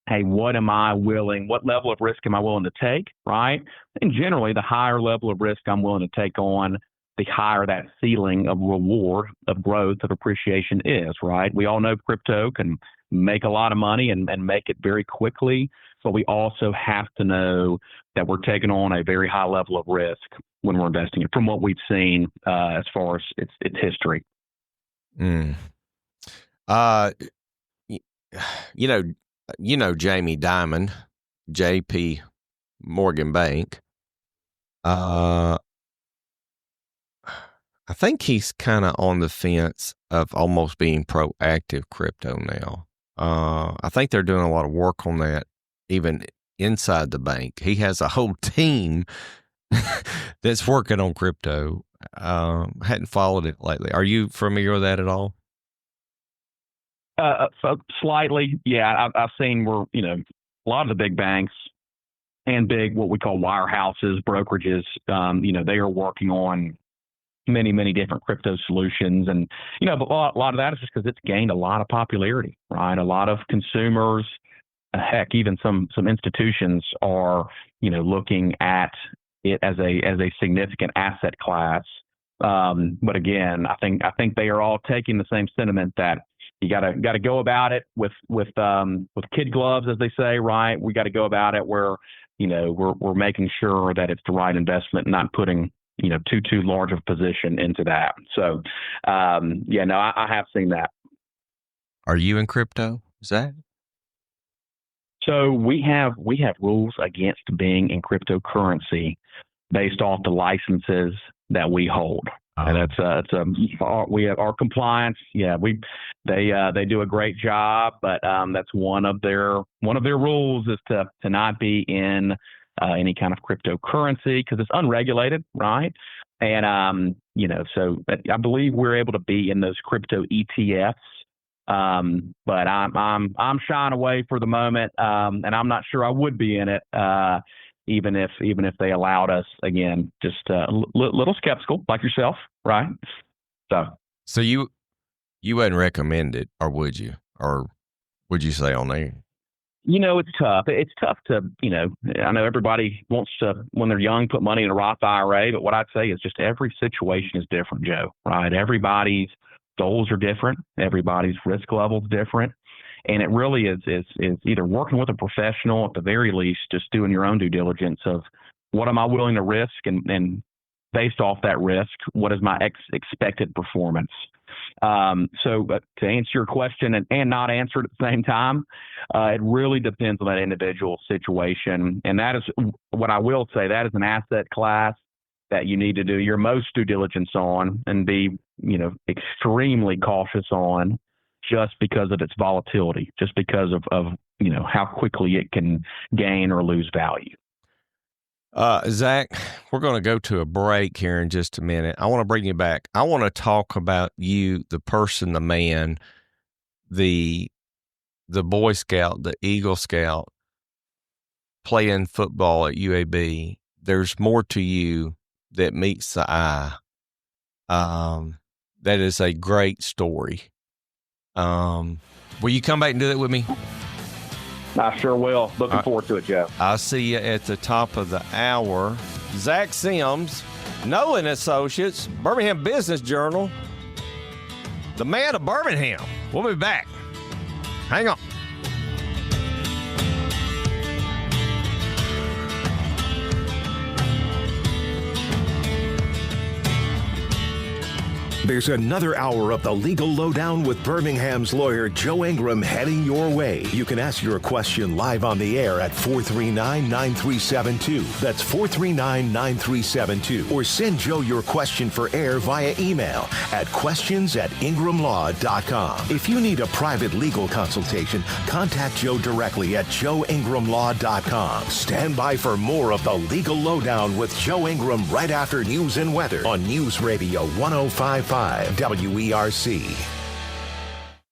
hey, what level of risk am I willing to take, right? And generally, the higher level of risk I'm willing to take on, the higher that ceiling of reward, of growth, of appreciation is, right? We all know crypto can make a lot of money and make it very quickly, but we also have to know that we're taking on a very high level of risk when we're investing it, from what we've seen as far as its history. Jamie Dimon, JP Morgan Bank. I think he's kind of on the fence of almost being proactive crypto now. I think they're doing a lot of work on that, even inside the bank. He has a whole team that's working on crypto. Hadn't followed it lately. Are you familiar with that at all? Slightly, yeah. I've seen where, a lot of the big banks and big, what we call wirehouses, brokerages, they are working on many, many different crypto solutions. And, but a lot of that is just because it's gained a lot of popularity, right? A lot of consumers, heck, even some institutions are, looking at it as a significant asset class. But again, I think they are all taking the same sentiment that you gotta go about it with kid gloves, as they say, right? We got to go about it where, we're making sure that it's the right investment, not putting, too large of a position into that. So, I have seen that. Are you in crypto? Is that? So we have rules against being in cryptocurrency based off the licenses that we hold. And we have our compliance. Yeah, they do a great job, but that's one of their rules is to not be in any kind of cryptocurrency because it's unregulated, right? And so I believe we're able to be in those crypto ETFs. But I'm shying away for the moment, and I'm not sure I would be in it, even if they allowed us. Again, just a little skeptical, like yourself, right? So you wouldn't recommend it, or would you? Or would you say on there? It's tough. It's tough to, I know everybody wants to, when they're young, put money in a Roth IRA, but what I'd say is just every situation is different, Joe, right? Everybody's goals are different. Everybody's risk level is different. And it really is either working with a professional, at the very least, just doing your own due diligence of what am I willing to risk, and based off that risk, what is my expected performance? So to answer your question and not answer it at the same time, it really depends on that individual situation. And that is what I will say, that is an asset class that you need to do your most due diligence on and be, extremely cautious on, just because of its volatility, just because of how quickly it can gain or lose value. Zach, we're going to go to a break here in just a minute. I want to bring you back. I want to talk about you, the person, the man, the Boy Scout, the Eagle Scout, playing football at UAB. There's more to you that meets the eye. That is a great story. Will you come back and do that with me? I sure will. Looking forward to it, Joe. I'll see you at the top of the hour. Zach Sims, Nowlin Associates, Birmingham Business Journal, the man of Birmingham. We'll be back. Hang on. There's another hour of the Legal Lowdown with Birmingham's lawyer Joe Ingram heading your way. You can ask your question live on the air at 439-9372. That's 439-9372. Or send Joe your question for air via email at questions@ingramlaw.com. If you need a private legal consultation, contact Joe directly at joeingramlaw.com. Stand by for more of the Legal Lowdown with Joe Ingram right after news and weather on News Radio 105.5 WERC.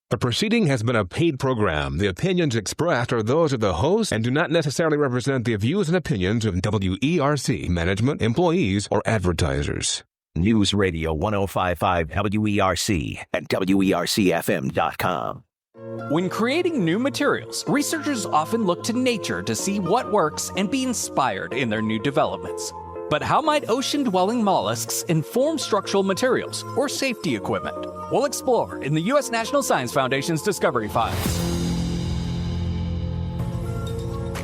The proceeding has been a paid program. The opinions expressed are those of the host and do not necessarily represent the views and opinions of WERC, management, employees, or advertisers. News Radio 105.5 WERC at WERCFM.com. When creating new materials, researchers often look to nature to see what works and be inspired in their new developments. But how might ocean-dwelling mollusks inform structural materials or safety equipment? We'll explore in the U.S. National Science Foundation's Discovery Files.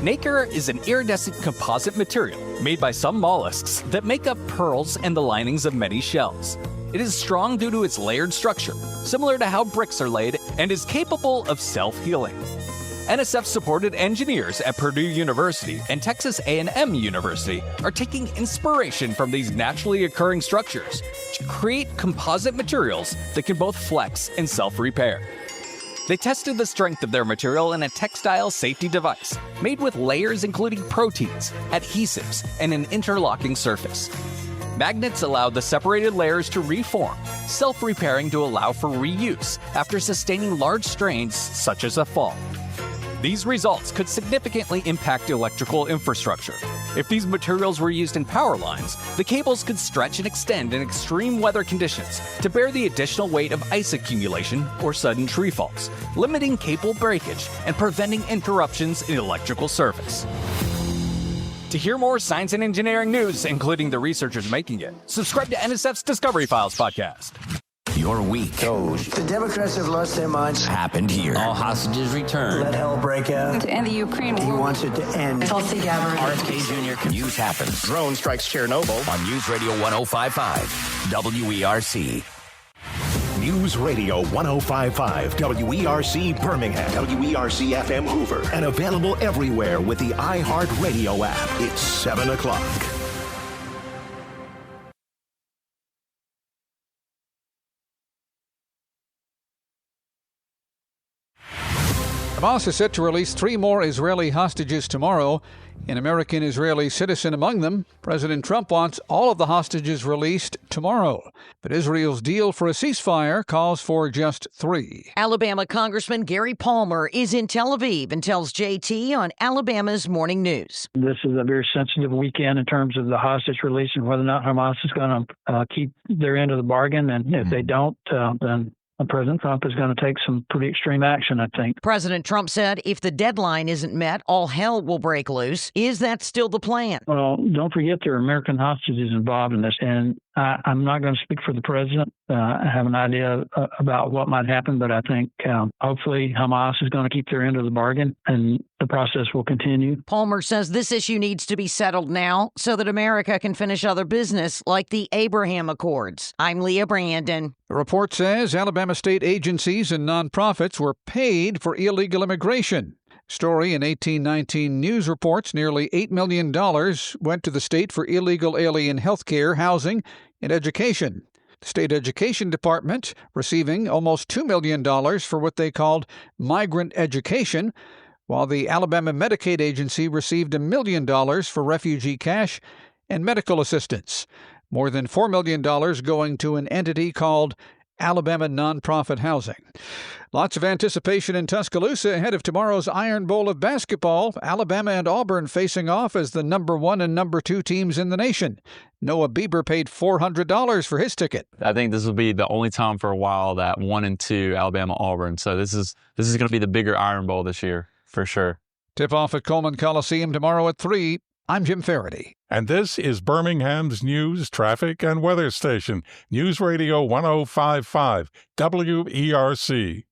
Nacre is an iridescent composite material made by some mollusks that make up pearls and the linings of many shells. It is strong due to its layered structure, similar to how bricks are laid, and is capable of self-healing. NSF-supported engineers at Purdue University and Texas A&M University are taking inspiration from these naturally occurring structures to create composite materials that can both flex and self-repair. They tested the strength of their material in a textile safety device made with layers including proteins, adhesives, and an interlocking surface. Magnets allowed the separated layers to reform, self-repairing to allow for reuse after sustaining large strains such as a fall. These results could significantly impact electrical infrastructure. If these materials were used in power lines, the cables could stretch and extend in extreme weather conditions to bear the additional weight of ice accumulation or sudden tree falls, limiting cable breakage and preventing interruptions in electrical service. To hear more science and engineering news, including the researchers making it, subscribe to NSF's Discovery Files podcast. Your week. The Democrats have lost their minds. Happened here. All hostages returned. Let hell break out. To end the Ukraine war. He wants it to end. Tulsi Gabbard. RFK Jr. News happens. Drone strikes Chernobyl. On News Radio 105.5 WERC. News Radio 105.5 WERC Birmingham, WERC FM Hoover, and available everywhere with the iHeartRadio app. It's 7 o'clock. Hamas is set to release 3 more Israeli hostages tomorrow, an American-Israeli citizen among them. President Trump wants all of the hostages released tomorrow, but Israel's deal for a ceasefire calls for just 3. Alabama Congressman Gary Palmer is in Tel Aviv and tells JT on Alabama's Morning News. This is a very sensitive weekend in terms of the hostage release and whether or not Hamas is going to keep their end of the bargain. And if they don't, then President Trump is going to take some pretty extreme action, I think. President Trump said if the deadline isn't met, all hell will break loose. Is that still the plan? Well, don't forget there are American hostages involved in this, and I'm not going to speak for the president. I have an idea about what might happen, but I think hopefully Hamas is going to keep their end of the bargain, and the process will continue. Palmer says this issue needs to be settled now so that America can finish other business like the Abraham Accords. I'm Leah Brandon. The report says Alabama state agencies and nonprofits were paid for illegal immigration. Story in 1819 News reports nearly $8 million went to the state for illegal alien health care, housing, and education. The state education department receiving almost $2 million for what they called migrant education, while the Alabama Medicaid Agency received $1 million for refugee cash and medical assistance. More than $4 million going to an entity called Alabama Nonprofit Housing. Lots of anticipation in Tuscaloosa ahead of tomorrow's Iron Bowl of basketball. Alabama and Auburn facing off as the number 1 and number 2 teams in the nation. Noah Bieber paid $400 for his ticket. I think this will be the only time for a while that 1 and 2 Alabama Auburn. So this is going to be the bigger Iron Bowl this year for sure. Tip-off at Coleman Coliseum tomorrow at 3. I'm Jim Faraday. And this is Birmingham's news, traffic, and weather station, News Radio 1055, WERC.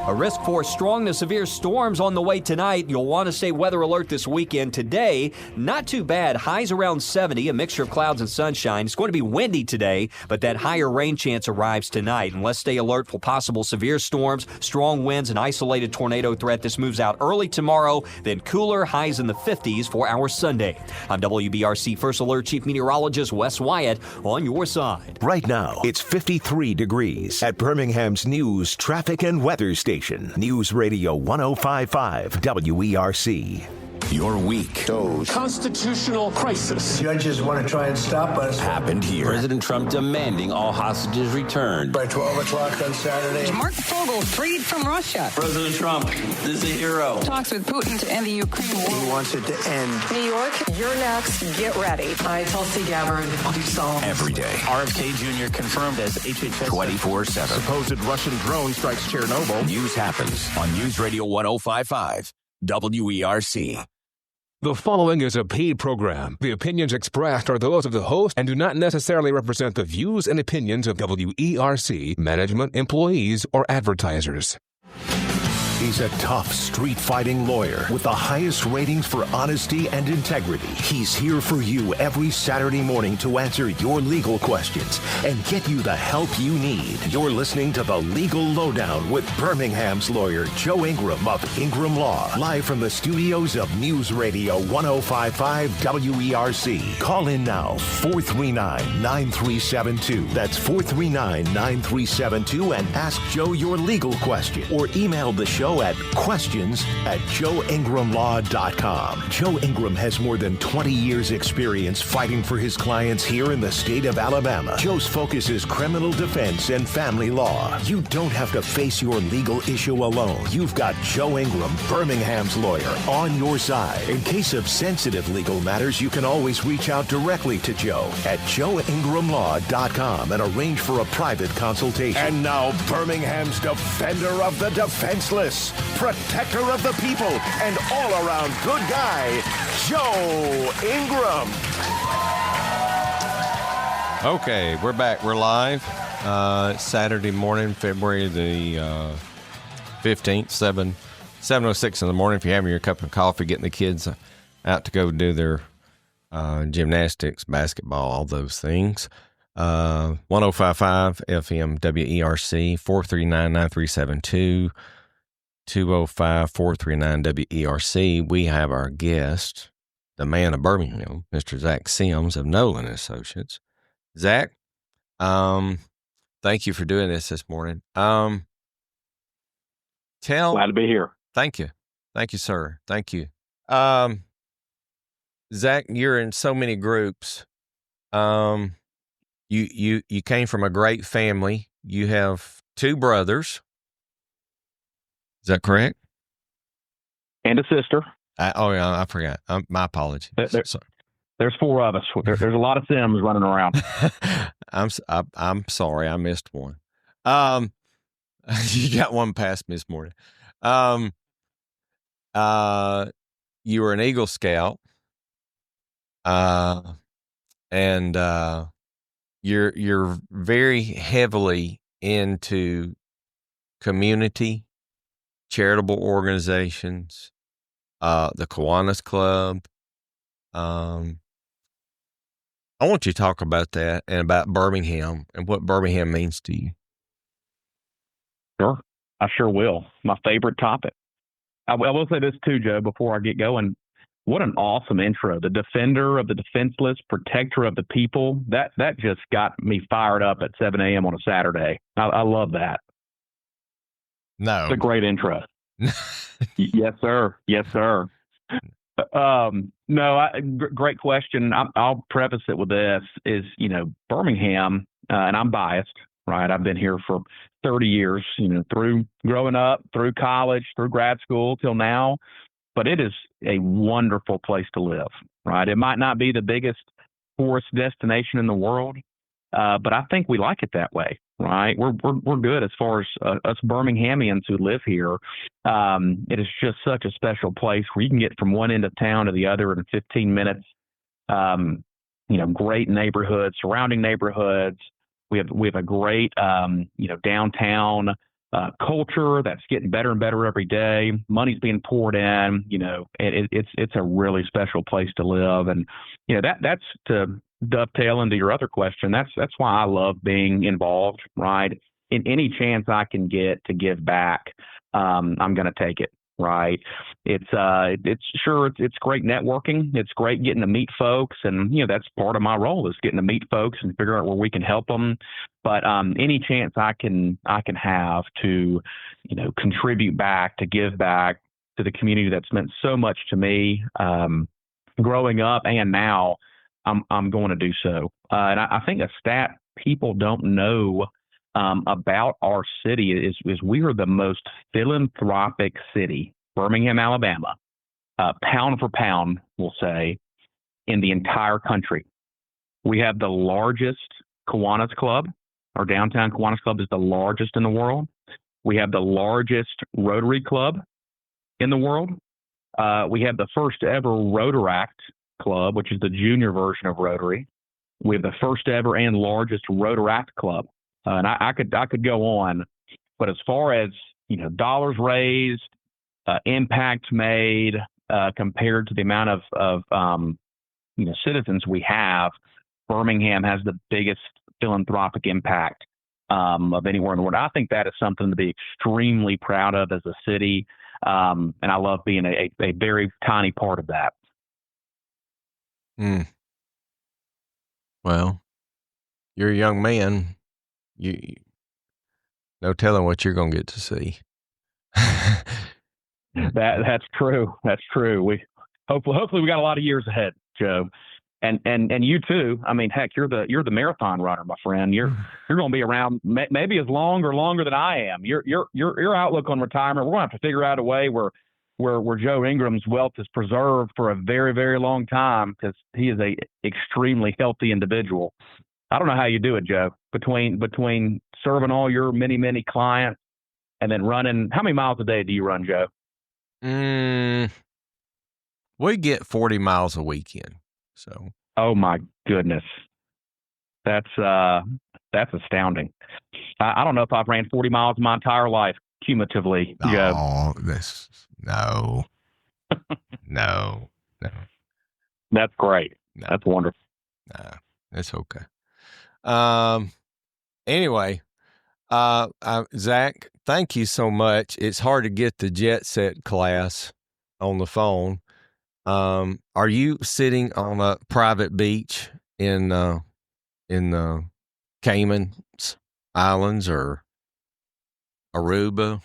A risk for strong to severe storms on the way tonight. You'll want to stay weather alert this weekend. Today, not too bad. Highs around 70, a mixture of clouds and sunshine. It's going to be windy today, but that higher rain chance arrives tonight. And let's stay alert for possible severe storms, strong winds, and isolated tornado threat. This moves out early tomorrow, then cooler, highs in the 50s for our Sunday. I'm WBRC First Alert Chief Meteorologist Wes Wyatt on your side. Right now, it's 53 degrees at Birmingham's news, traffic, and weather station. News Radio 1055 WERC. Your week. Constitutional crisis. Judges want to try and stop us. Happened here. President Trump demanding all hostages returned. By 12 o'clock on Saturday. Mark Fogel freed from Russia. President Trump is a hero. Talks with Putin to end the Ukraine war. He wants it to end. New York, you're next. Get ready. I, Tulsi Gabbard, do solemnly. Every day. RFK Jr. confirmed as HHS. 24/7. Supposed Russian drone strikes Chernobyl. News happens on News Radio 1055, WERC. The following is a paid program. The opinions expressed are those of the host and do not necessarily represent the views and opinions of WERC, management, employees, or advertisers. He's a tough street-fighting lawyer with the highest ratings for honesty and integrity. He's here for you every Saturday morning to answer your legal questions and get you the help you need. You're listening to The Legal Lowdown with Birmingham's lawyer, Joe Ingram of Ingram Law, live from the studios of News Radio 1055 WERC. Call in now, 439-9372. That's 439-9372, and ask Joe your legal question, or email the show at questions@joeingramlaw.com. Joe Ingram has more than 20 years experience fighting for his clients here in the state of Alabama. Joe's focus is criminal defense and family law. You don't have to face your legal issue alone. You've got Joe Ingram, Birmingham's lawyer, on your side. In case of sensitive legal matters, you can always reach out directly to Joe at joeingramlaw.com and arrange for a private consultation. And now, Birmingham's defender of the defenseless, protector of the people, and all-around good guy, Joe Ingram. Okay, we're back. We're live. Saturday morning, February the 15th, 7:06 in the morning. If you're having your cup of coffee, getting the kids out to go do their gymnastics, basketball, all those things. 1055 FM WERC, 439-9372. 205-439-WERC. We have our guest, the man of Birmingham, Mr. Zach Sims of Nowlin Associates. Zach, thank you for doing this morning. Glad to be here. Thank you, sir. Thank you. Zach, you're in so many groups. You came from a great family. You have 2 brothers. Is that correct? And a sister. I forgot. My apologies. There's 4 of us. There's a lot of Sims running around. I'm sorry, I missed one. You got one past me this morning. You were an Eagle Scout, and you're very heavily into community charitable organizations, the Kiwanis Club. I want you to talk about that and about Birmingham and what Birmingham means to you. Sure. I sure will. My favorite topic. I will say this too, Joe, before I get going. What an awesome intro. The defender of the defenseless, protector of the people. That just got me fired up at 7 a.m. on a Saturday. I love that. No. It's a great intro. Yes, sir. Yes, sir. No, great question. I'll preface it with this is, Birmingham, and I'm biased, right? I've been here for 30 years, through growing up, through college, through grad school till now, but it is a wonderful place to live, right? It might not be the biggest tourist destination in the world, but I think we like it that way, right? We're good as far as us Birminghamians who live here. It is just such a special place where you can get from one end of town to the other in 15 minutes. Great neighborhoods, surrounding neighborhoods. We have a great downtown culture that's getting better and better every day. Money's being poured in. It's a really special place to live, and that's to dovetail into your other question. That's why I love being involved, right? In any chance I can get to give back, I'm going to take it, right? It's great networking. It's great getting to meet folks, and that's part of my role is getting to meet folks and figure out where we can help them. But any chance I can have to, contribute back, to give back to the community that's meant so much to me, growing up and now, I'm going to do so. And I think a stat people don't know about our city is we are the most philanthropic city, Birmingham, Alabama, pound for pound, we'll say, in the entire country. We have the largest Kiwanis Club. Our downtown Kiwanis Club is the largest in the world. We have the largest Rotary Club in the world. We have the first ever Rotaract Club, which is the junior version of Rotary. We have the first ever and largest Rotaract Club. And I could go on, but as far as, dollars raised, impact made, compared to the amount of citizens we have, Birmingham has the biggest philanthropic impact of anywhere in the world. I think that is something to be extremely proud of as a city, and I love being a very tiny part of that. Well, you're a young man. You no telling what you're going to get to see. That's true. That's true. We hopefully we got a lot of years ahead, Joe. And you too. I mean, heck, you're the marathon runner, my friend. You're going to be around maybe as long or longer than I am. Your outlook on retirement, we're going to have to figure out a way where Joe Ingram's wealth is preserved for a very, very long time, because he is a extremely healthy individual. I don't know how you do it, Joe, between serving all your many, many clients and then running. How many miles a day do you run, Joe? We get 40 miles a weekend. So. Oh my goodness. That's astounding. I don't know if I've ran 40 miles my entire life cumulatively, Joe. Oh, no. That's great. No. That's wonderful. No, that's okay. Anyway, Zach, thank you so much. It's hard to get the Jet Set class on the phone. Are you sitting on a private beach in the Cayman Islands or Aruba?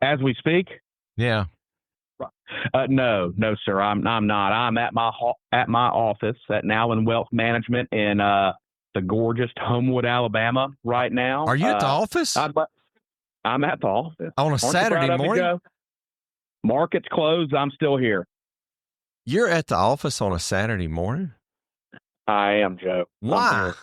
As we speak? Yeah. No, sir. I'm not. I'm at my office at Nowlin Wealth Management in the gorgeous Homewood, Alabama, right now. Are you at the office? I'm at the office on a Saturday morning. Market's closed. I'm still here. You're at the office on a Saturday morning? I am, Joe. Why?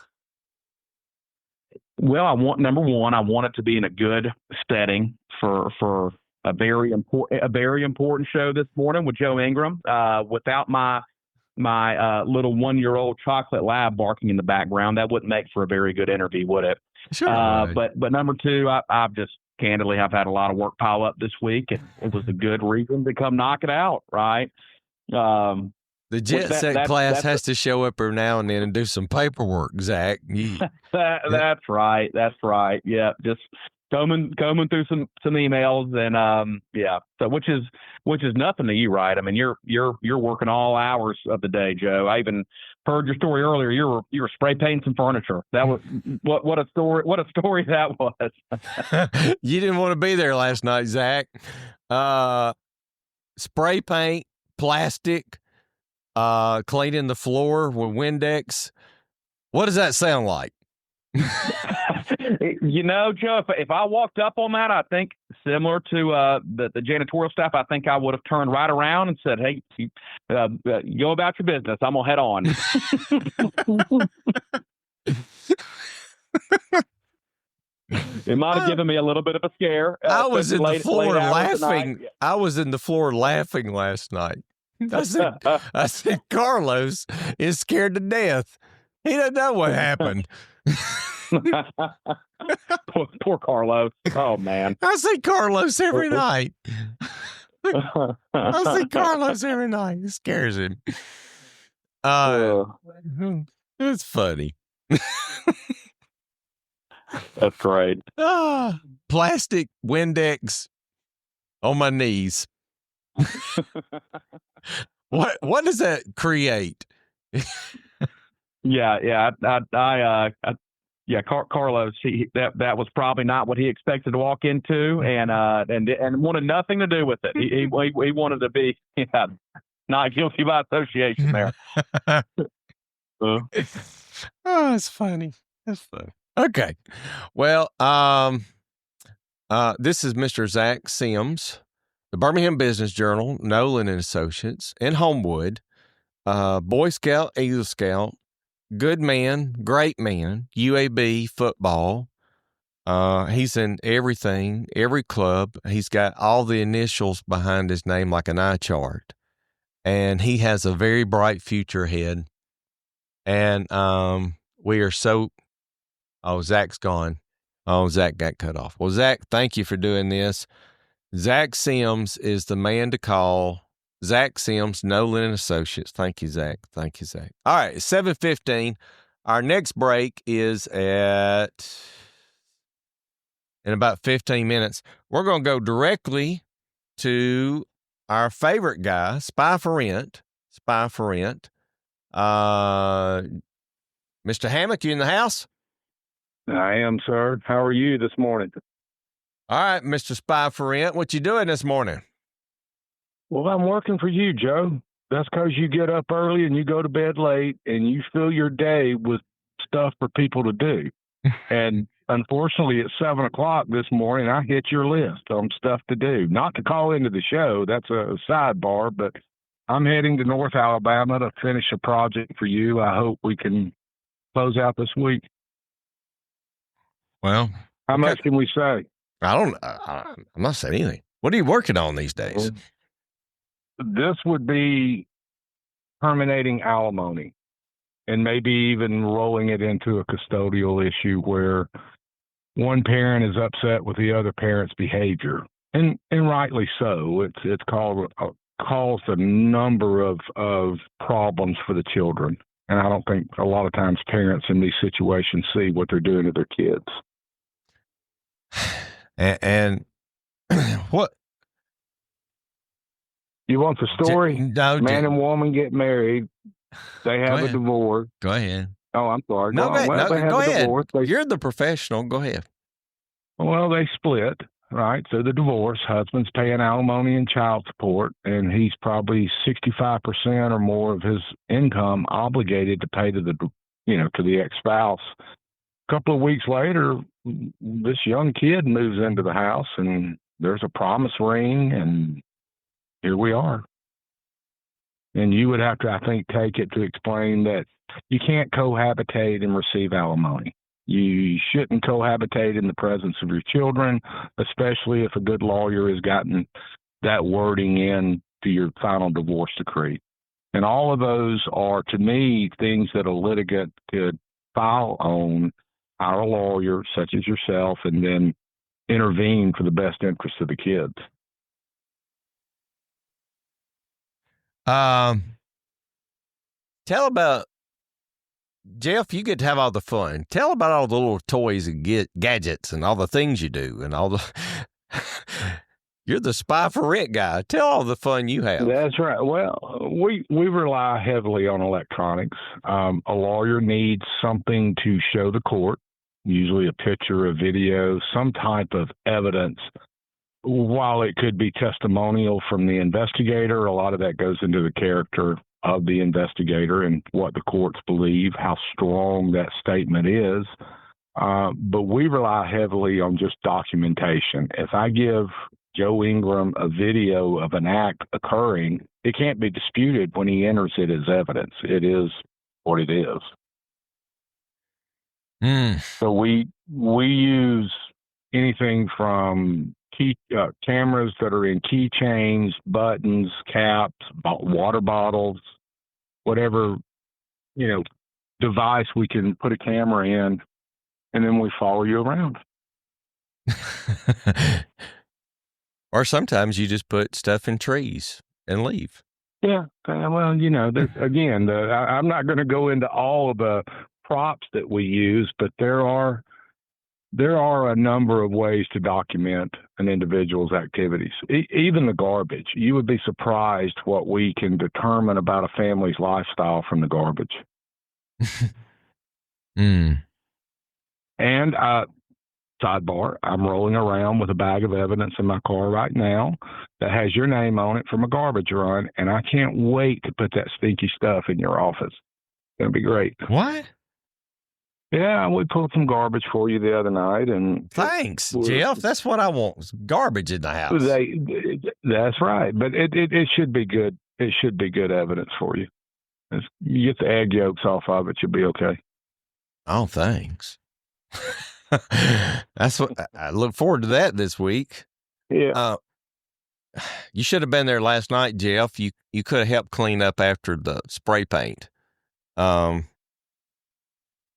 Well, number one, I want it to be in a good setting for a very important show this morning with Joe Ingram. Without my little 1-year-old chocolate lab barking in the background, that wouldn't make for a very good interview, would it? Sure. Right. But number two, I've just candidly, I've had a lot of work pile up this week, and it was a good reason to come knock it out, right? The jet set class has to show up every now and then and do some paperwork, Zach. That's right. That's right. Yeah, just combing through some emails, and so which is nothing to you, right? I mean, you're working all hours of the day, Joe. I even heard your story earlier. You were spray painting some furniture. That was what a story! What a story that was. You didn't want to be there last night, Zach. Spray paint, plastic, cleaning the floor with Windex. What does that sound like? You know, Joe, if I walked up on that, I think similar to the janitorial staff, I think I would have turned right around and said, "Hey, go about your business. I'm gonna head on." It might have given me a little bit of a scare. I was in the floor laughing. I was in the floor laughing last night. I said, Carlos is scared to death. He doesn't know what happened. Poor Carlos. Oh, man. I see Carlos every night. I see Carlos every night. It scares him. It's funny. That's great. Plastic Windex on my knees. What does that create? Carlos. That was probably not what he expected to walk into, and wanted nothing to do with it. He wanted to be not guilty by association there. Oh, it's funny. That's funny. Okay. Well, this is Mr. Zach Sims, the Birmingham Business Journal, Nowlin Associates, in Homewood, Boy Scout, Eagle Scout, good man, great man, UAB football. He's in everything, every club. He's got all the initials behind his name like an eye chart. And he has a very bright future ahead. And we are so... Oh, Zach's gone. Oh, Zach got cut off. Well, Zach, thank you for doing this. Zach Sims is the man to call. Zach Sims, Nowlin Associates. Thank you, Zach. Thank you, Zach. All right, 7:15. Our next break is in about 15 minutes. We're going to go directly to our favorite guy, Spy for Rent. Mr. Hammock, you in the house? I am, sir. How are you this morning? All right, Mr. Spy for Rent. What you doing this morning? Well, I'm working for you, Joe. That's because you get up early and you go to bed late and you fill your day with stuff for people to do. And unfortunately, at 7 o'clock this morning, I hit your list on stuff to do. Not to call into the show. That's a sidebar, but I'm heading to North Alabama to finish a project for you. I hope we can close out this week. Well, how much can we say? I'm not saying anything. What are you working on these days? This would be terminating alimony and maybe even rolling it into a custodial issue where one parent is upset with the other parent's behavior, and rightly so. It's caused a number of problems for the children, and I don't think a lot of times parents in these situations see what they're doing to their kids. And what? You want the story? No, man and woman get married. They have a divorce. Go ahead. Oh, I'm sorry. No, go ahead. Divorce. You're the professional. Go ahead. Well, they split, right? So the divorce, husband's paying alimony and child support, and he's probably 65% or more of his income obligated to pay to the ex-spouse. A couple of weeks later, this young kid moves into the house, and there's a promise ring, and here we are. And you would have to, I think, take it to explain that you can't cohabitate and receive alimony. You shouldn't cohabitate in the presence of your children, especially if a good lawyer has gotten that wording in to your final divorce decree. And all of those are, to me, things that a litigant could file on our lawyer, such as yourself, and then intervene for the best interest of the kids. Tell about, Jeff, you get to have all the fun. Tell about all the little toys and gadgets and all the things you do and all the... You're the spy for rent guy. Tell all the fun you have. That's right. Well, we rely heavily on electronics. A lawyer needs something to show the court, usually a picture, a video, some type of evidence. While it could be testimonial from the investigator, a lot of that goes into the character of the investigator and what the courts believe, how strong that statement is. But we rely heavily on just documentation. If I give Joe Ingram a video of an act occurring, it can't be disputed when he enters it as evidence. It is what it is. So we use anything from cameras that are in keychains, buttons, caps, water bottles, whatever, device we can put a camera in, and then we follow you around. Or sometimes you just put stuff in trees and leave. Yeah. Well, again, I'm not going to go into all of the props that we use, but there are a number of ways to document an individual's activities. Even the garbage. You would be surprised what we can determine about a family's lifestyle from the garbage. And sidebar, I'm rolling around with a bag of evidence in my car right now that has your name on it from a garbage run, and I can't wait to put that stinky stuff in your office. It's going to be great. What? Yeah, we pulled some garbage for you the other night, and thanks, Jeff. That's what I want. It's garbage in the house. That's right, but it should be good. It should be good evidence for you. You get the egg yolks off of it, you'll be okay. Oh, thanks. That's what I look forward to that this week. Yeah. You should have been there last night, Jeff. You could have helped clean up after the spray paint.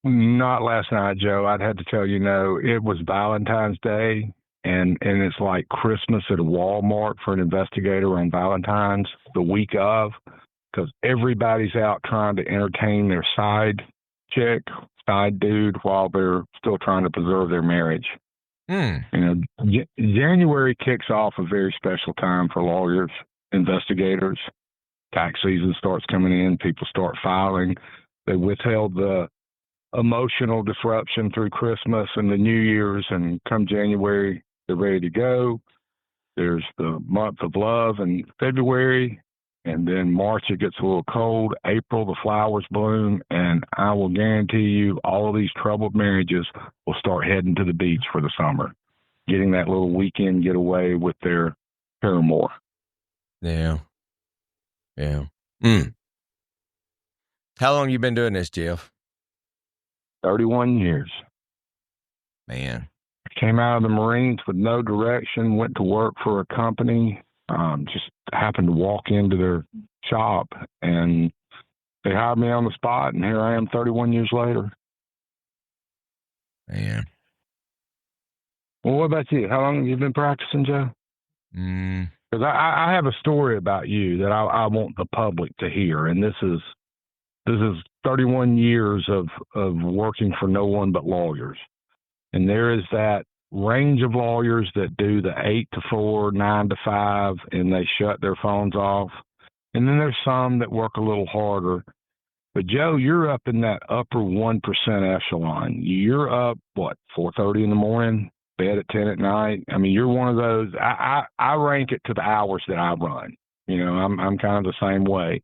Not last night, Joe. I'd have to tell you, no. It was Valentine's Day, and it's like Christmas at a Walmart for an investigator on Valentine's the week of, because everybody's out trying to entertain their side chick, side dude, while they're still trying to preserve their marriage. January kicks off a very special time for lawyers, investigators. Tax season starts coming in. People start filing. They withheld the emotional disruption through Christmas and the New Year's, and come January, they're ready to go. There's the month of love in February, and then March, it gets a little cold. April, the flowers bloom, and I will guarantee you all of these troubled marriages will start heading to the beach for the summer, getting that little weekend getaway with their paramour. Yeah. How long you been doing this, Jeff? 31 years. Man. I came out of the Marines with no direction, went to work for a company, just happened to walk into their shop, and they hired me on the spot, and here I am 31 years later. Man. Well, what about you? How long have you been practicing, Joe? Because I have a story about you that I want the public to hear, and this is 31 years of working for no one but lawyers. And there is that range of lawyers that do the 8 to 4, 9 to 5, and they shut their phones off. And then there's some that work a little harder. But Joe, you're up in that upper 1% echelon. You're up, 4:30 in the morning, bed at 10 at night. I mean, you're one of those. I rank it to the hours that I run. I'm kind of the same way.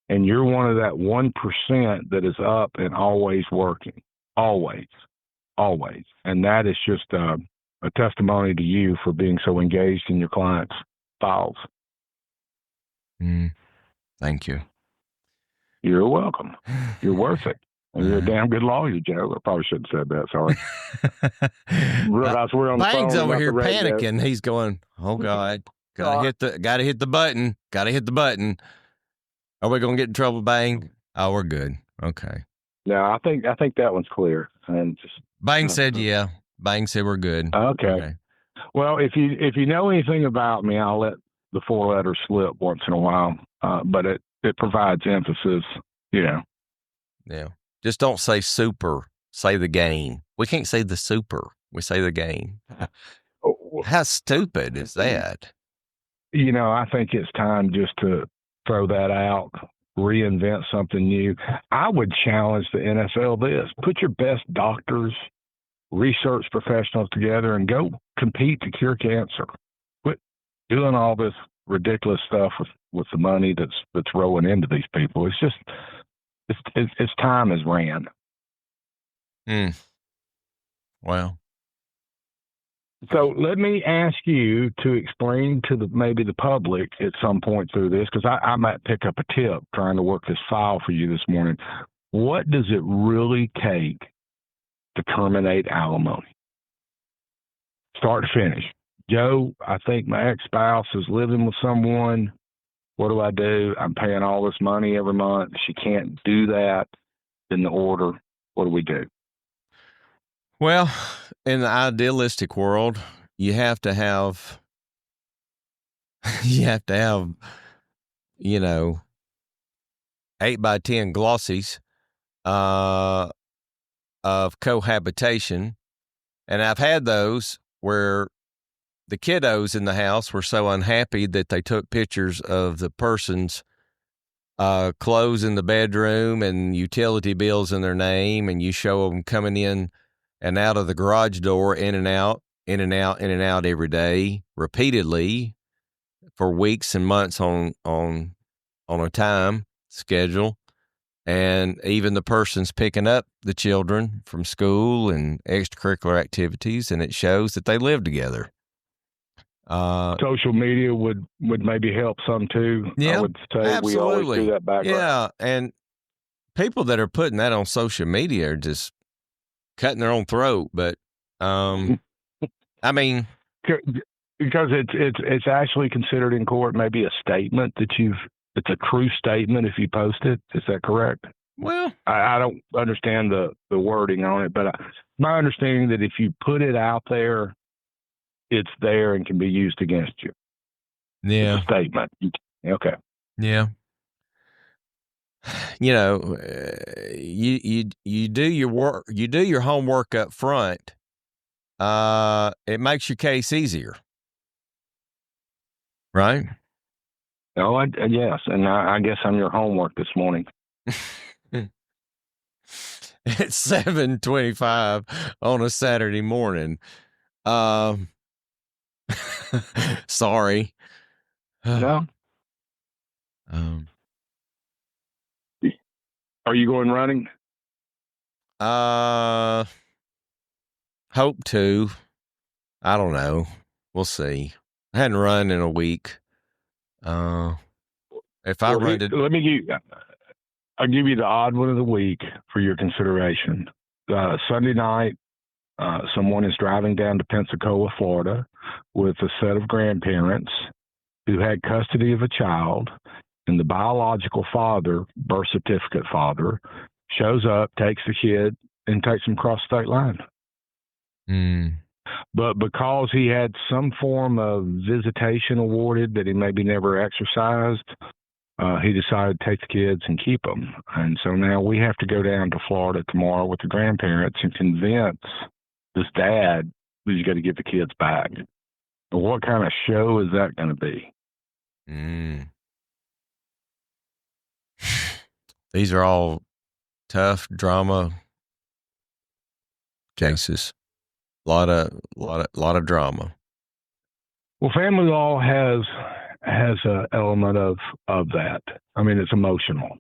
And you're one of that 1% that is up and always working. Always. And that is just a testimony to you for being so engaged in your clients' files. Thank you. You're welcome. You're worth it. You're a damn good lawyer, Joe. I probably shouldn't have said that. Sorry. Realize we're on the Bang's phone, over not here the radio. panicking. He's going, "Oh God, gotta hit the button. Gotta hit the button. Are we gonna get in trouble, Bang? Oh, we're good. Okay." No, I think that one's clear. And just Bang said, "Yeah." Bang said, "We're good." Okay. Well, if you know anything about me, I'll let the 4 letters slip once in a while. But it provides emphasis. Yeah. Just don't say super. Say the game. We can't say the super. We say the game. How stupid is that? I think it's time just to throw that out, reinvent something new. I would challenge the NFL this. Put your best doctors, research professionals together and go compete to cure cancer. Quit doing all this ridiculous stuff with the money that's rolling into these people. It's just it's time has ran. Well, so let me ask you to explain to maybe the public at some point through this, because I might pick up a tip trying to work this file for you this morning. What does it really take to terminate alimony? Start to finish. Joe, I think my ex-spouse is living with someone. What do? I'm paying all this money every month. She can't do that in the order. What do we do? Well, in the idealistic world, you have to have 8x10 glossies of cohabitation. And I've had those where the kiddos in the house were so unhappy that they took pictures of the person's clothes in the bedroom and utility bills in their name, and you show them coming in and out of the garage door, in and out, in and out, in and out every day, repeatedly for weeks and months on a time schedule. And even the person's picking up the children from school and extracurricular activities, and it shows that they live together. Social media would maybe help some too. Yeah, I would say absolutely. We always do that background. Yeah, and people that are putting that on social media are just cutting their own throat. But I mean, because it's actually considered in court maybe a statement that it's a true statement if you post it. Is that correct? Well, I don't understand the wording on it, but my understanding that if you put it out there, it's there and can be used against you. Yeah. It's a statement. Okay. Yeah. You do your work, you do your homework up front. It makes your case easier. Right? Oh, yes. And I guess I'm your homework this morning. It's 7:25 on a Saturday morning. Sorry. No. Are you going running? Hope to. I don't know. We'll see. I hadn't run in a week. If I run to, I'll give you the odd one of the week for your consideration. Sunday night, someone is driving down to Pensacola, Florida, with a set of grandparents who had custody of a child, and the biological father, birth certificate father, shows up, takes the kid, and takes him across the state line. But because he had some form of visitation awarded that he maybe never exercised, he decided to take the kids and keep them. And so now we have to go down to Florida tomorrow with the grandparents and convince this dad that he's got to give the kids back. But what kind of show is that going to be? These are all tough drama cases. A lot of drama. Well, family law has an element of that. I mean, it's emotional.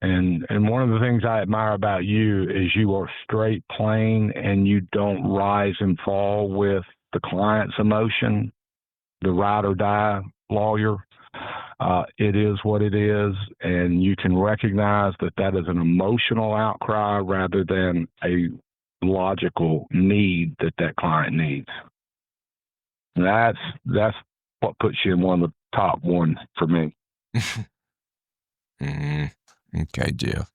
And one of the things I admire about you is you are straight, plain, and you don't rise and fall with the client's emotion, the ride or die lawyer. It is what it is, and you can recognize that is an emotional outcry rather than a logical need that client needs. And that's what puts you in one of the top one for me. Okay, Jeff.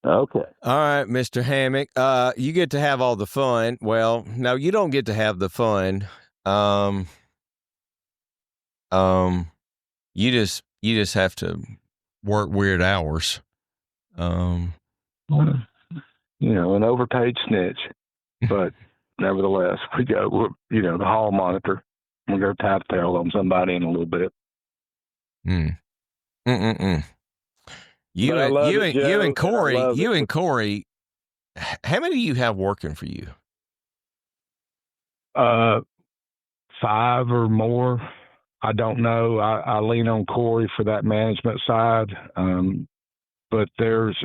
Okay. All right, Mr. Hammock. You get to have all the fun. Well, no, you don't get to have the fun. You just have to work weird hours. An overpaid snitch, but nevertheless, we go. The hall monitor. We go tap tail on somebody in a little bit. You and Corey. How many do you have working for you? 5 or more. I don't know. I lean on Corey for that management side, but there's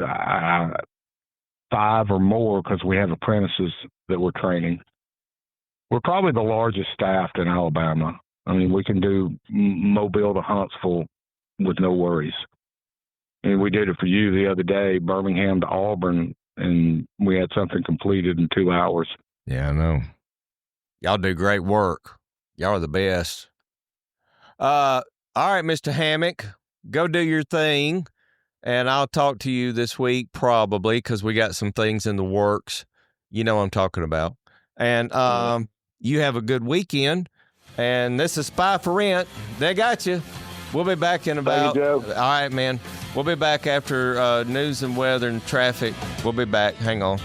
5 or more because we have apprentices that we're training. We're probably the largest staffed in Alabama. I mean, we can do Mobile to Huntsville with no worries. And we did it for you the other day, Birmingham to Auburn, and we had something completed in 2 hours. Yeah, I know. Y'all do great work. Y'all are the best. All right, Mr. Hammock, go do your thing, and I'll talk to you this week probably because we got some things in the works. You know what I'm talking about. And you have a good weekend. And this is Spy for Rent. They got you. We'll be back in about... Thank you, Joe. All right, man. We'll be back after news and weather and traffic. We'll be back. Hang on.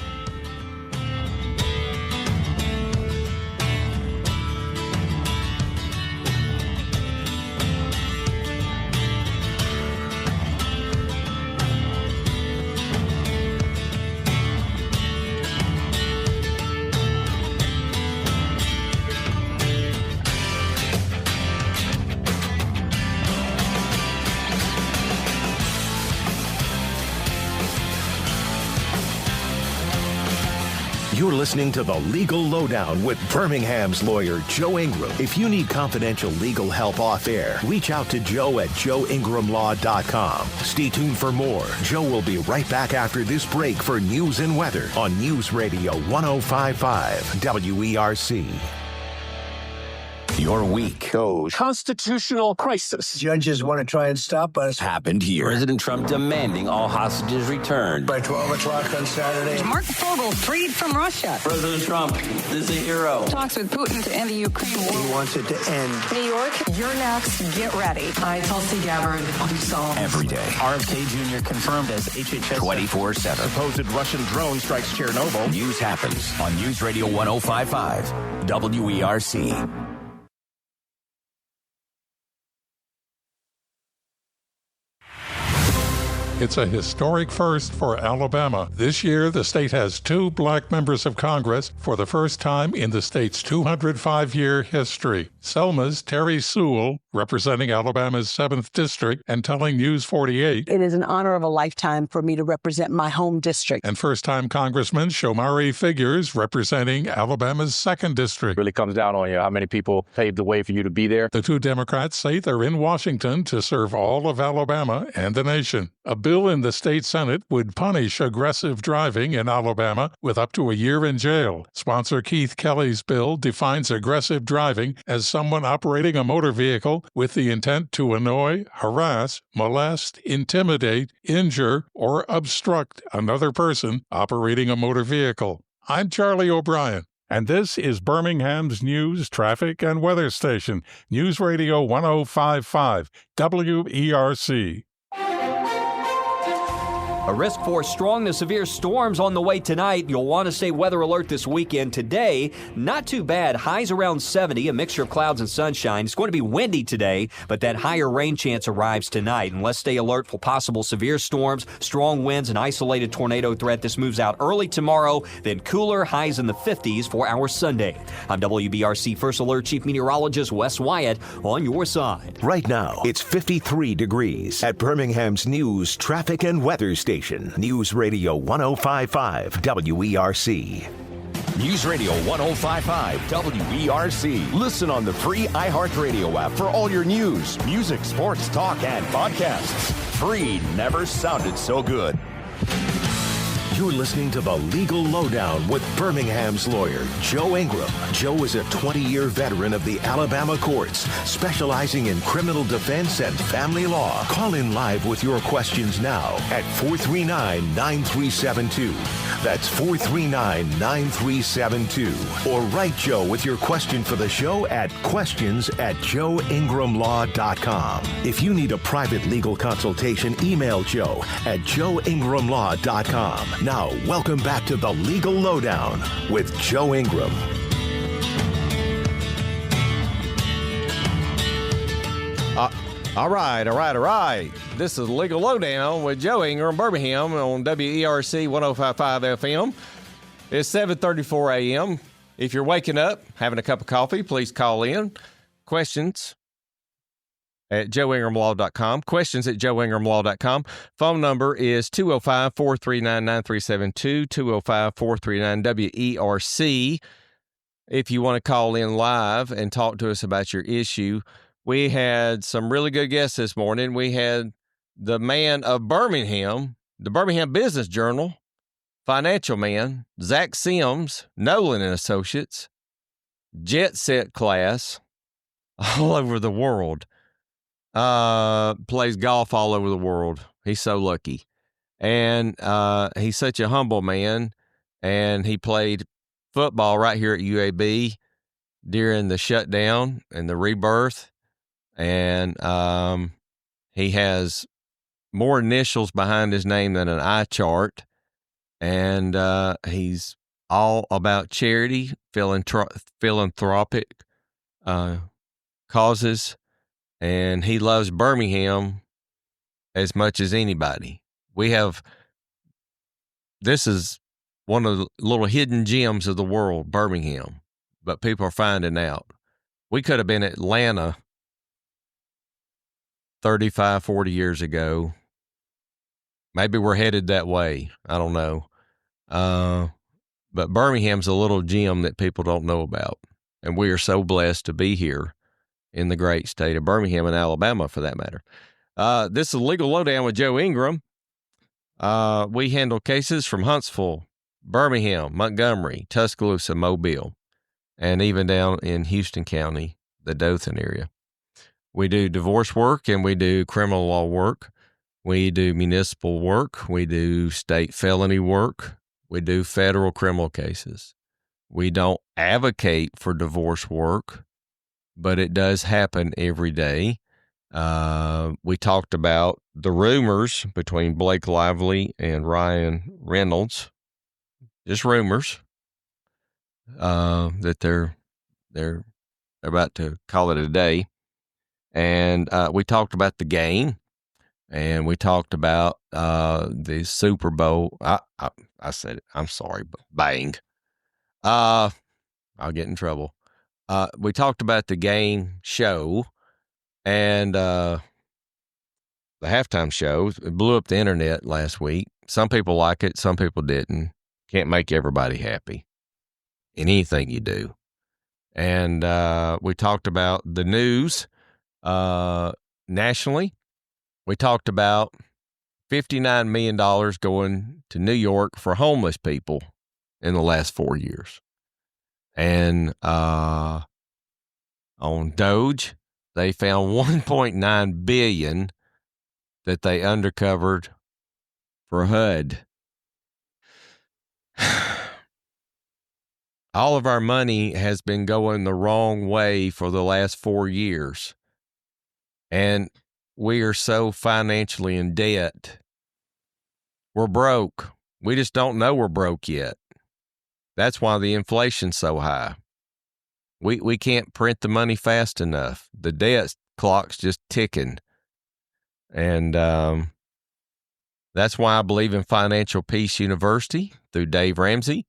You're listening to The Legal Lowdown with Birmingham's lawyer, Joe Ingram. If you need confidential legal help off air, reach out to Joe at joeingramlaw.com. Stay tuned for more. Joe will be right back after this break for news and weather on News Radio 105.5 WERC. Your week goes. Constitutional crisis. Judges want to try and stop us. Happened here. President Trump demanding all hostages returned. By 12 o'clock on Saturday. Mark Fogel freed from Russia. President Trump is a hero. Talks with Putin to end the Ukraine war. He wants it to end. New York, you're next. Get ready. I, Tulsi Gabbard, do solemnly. Every day. RFK Jr. confirmed as HHS. 24/7. Supposed Russian drone strikes Chernobyl. News happens on News Radio 105.5 WERC. It's a historic first for Alabama. This year, the state has 2 black members of Congress for the first time in the state's 205-year history. Selma's Terry Sewell, representing Alabama's 7th District and telling News 48. It is an honor of a lifetime for me to represent my home district. And first-time Congressman Shomari Figures, representing Alabama's 2nd District. It really comes down on how many people paved the way for you to be there. The 2 Democrats say they're in Washington to serve all of Alabama and the nation. A bill in the state Senate would punish aggressive driving in Alabama with up to a year in jail. Sponsor Keith Kelly's bill defines aggressive driving as someone operating a motor vehicle with the intent to annoy, harass, molest, intimidate, injure, or obstruct another person operating a motor vehicle. I'm Charlie O'Brien, and this is Birmingham's news, traffic, and weather station, News Radio 105.5 WERC. A risk for strong to severe storms on the way tonight. You'll want to stay weather alert this weekend. Today, not too bad. Highs around 70, a mixture of clouds and sunshine. It's going to be windy today, but that higher rain chance arrives tonight. And let's stay alert for possible severe storms, strong winds, and isolated tornado threat. This moves out early tomorrow, then cooler, highs in the 50s for our Sunday. I'm WBRC First Alert Chief Meteorologist Wes Wyatt on your side. Right now, it's 53 degrees at Birmingham's news, traffic, and weather station. News Radio 105.5 WERC. News Radio 1055 WERC. Listen on the free iHeartRadio app for all your news, music, sports, talk, and podcasts. Free never sounded so good. You're listening to The Legal Lowdown with Birmingham's lawyer, Joe Ingram. Joe is a 20-year veteran of the Alabama courts, specializing in criminal defense and family law. Call in live with your questions now at 439-9372. That's 439-9372. Or write Joe with your question for the show at questions@joeingramlaw.com. If you need a private legal consultation, email Joe at joeingramlaw.com. Now, welcome back to The Legal Lowdown with Joe Ingram. All right. This is Legal Lowdown with Joe Ingram, Birmingham, on WERC 1055 FM. It's 7:34 a.m. If you're waking up, having a cup of coffee, please call in. Questions at joeingramlaw.com. Questions at joeingramlaw.com. Phone number is 205-439-9372, 205-439-WERC. If you want to call in live and talk to us about your issue. We had some really good guests this morning. We had the man of Birmingham, the Birmingham Business Journal, financial man, Zach Sims, Nowlin Associates, jet set class all over the world. Plays golf all over the world. He's so lucky. And he's such a humble man. And he played football right here at UAB during the shutdown and the rebirth. And he has more initials behind his name than an eye chart. And he's all about charity, philanthropic causes. And he loves Birmingham as much as anybody. This is one of the little hidden gems of the world, Birmingham, but people are finding out. We could have been Atlanta 35, 40 years ago. Maybe we're headed that way. I don't know. But Birmingham's a little gem that people don't know about. And we are so blessed to be here in the great state of Birmingham and Alabama, for that matter. This is Legal Lowdown with Joe Ingram. We handle cases from Huntsville, Birmingham, Montgomery, Tuscaloosa, Mobile, and even down in Houston County, the Dothan area. We do divorce work and we do criminal law work. We do municipal work. We do state felony work. We do federal criminal cases. We don't advocate for divorce work, but it does happen every day. We talked about the rumors between Blake Lively and Ryan Reynolds, just rumors, that they're about to call it a day. And we talked about the game, and we talked about the Super Bowl. I said it. I'm sorry, but bang. I'll get in trouble. We talked about the game show and the halftime show. It blew up the internet last week. Some people like it. Some people didn't. Can't make everybody happy in anything you do. And we talked about the news nationally. We talked about $59 million going to New York for homeless people in the last 4 years. And on Doge, they found $1.9 billion that they undercovered for HUD. All of our money has been going the wrong way for the last 4 years. And we are so financially in debt. We're broke. We just don't know we're broke yet. That's why the inflation's so high. We can't print the money fast enough. The debt clock's just ticking. And that's why I believe in Financial Peace University through Dave Ramsey.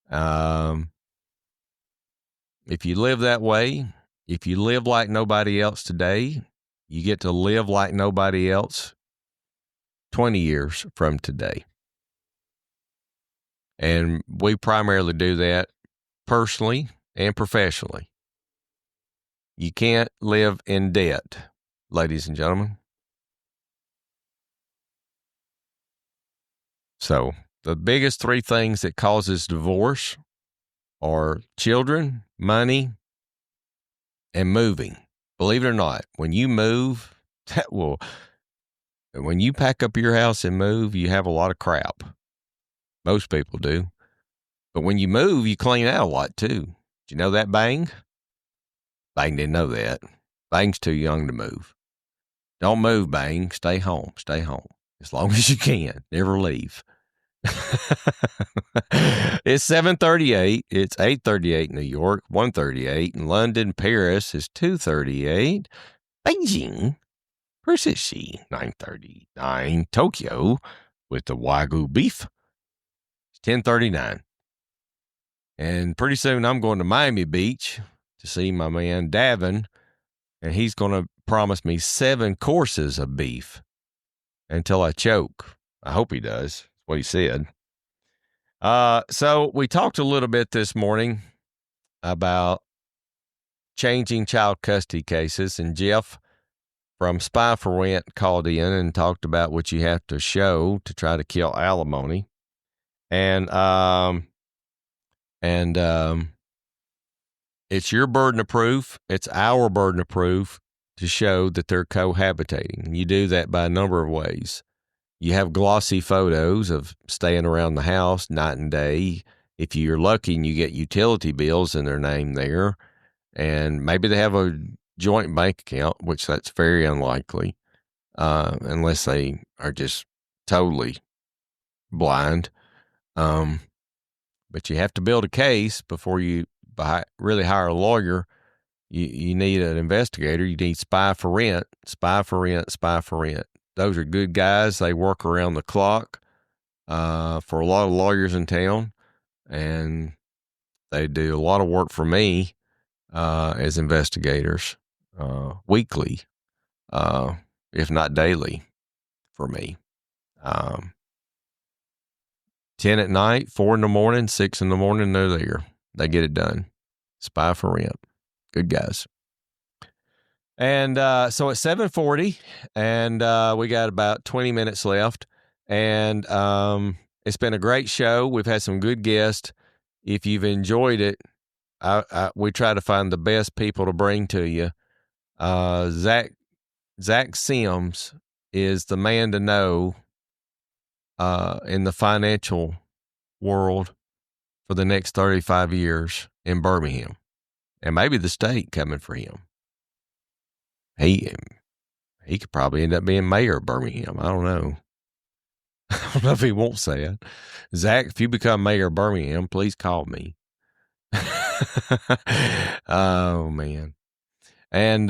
If you live that way, if you live like nobody else today, you get to live like nobody else 20 years from today. And we primarily do that personally and professionally. You can't live in debt, ladies and gentlemen. So the biggest three things that causes divorce are children, money, and moving. Believe it or not, when you move, when you pack up your house and move, you have a lot of crap. Most people do. But when you move, you clean out a lot too. Did you know that, Bang? Bang didn't know that. Bang's too young to move. Don't move, Bang. Stay home. Stay home. As long as you can. Never leave. It's 7:38. It's 8:38 in New York, 1:38 in London. Paris is 2:38. Beijing, versus Xi, 9:39. Tokyo with the Wagyu beef, it's 10:39. And pretty soon I'm going to Miami Beach to see my man Davin, and he's going to promise me 7 courses of beef until I choke. I hope he does. That's what he said. So we talked a little bit this morning about changing child custody cases, and Jeff from Spy for Rent called in and talked about what you have to show to try to kill alimony. And it's your burden of proof. It's our burden of proof to show that they're cohabitating. You do that by a number of ways. You have glossy photos of staying around the house night and day. If you're lucky and you get utility bills in their name there, and maybe they have a joint bank account, which that's very unlikely, unless they are just totally blind. But you have to build a case before you really hire a lawyer. You need an investigator. You need Spy for Rent, Spy for Rent, Spy for Rent. Those are good guys. They work around the clock for a lot of lawyers in town, and they do a lot of work for me as investigators weekly, if not daily, for me. 10 at night, 4 in the morning, 6 in the morning, they're there. They get it done. Spy for Rent. Good guys. And so it's 7:40, and we got about 20 minutes left. And it's been a great show. We've had some good guests. If you've enjoyed it, we try to find the best people to bring to you. Zach Sims is the man to know in the financial world for the next 35 years in Birmingham, and maybe the state coming for him. He could probably end up being mayor of Birmingham. I don't know. I don't know if he won't say it. Zach, if you become mayor of Birmingham, please call me. Oh, man. And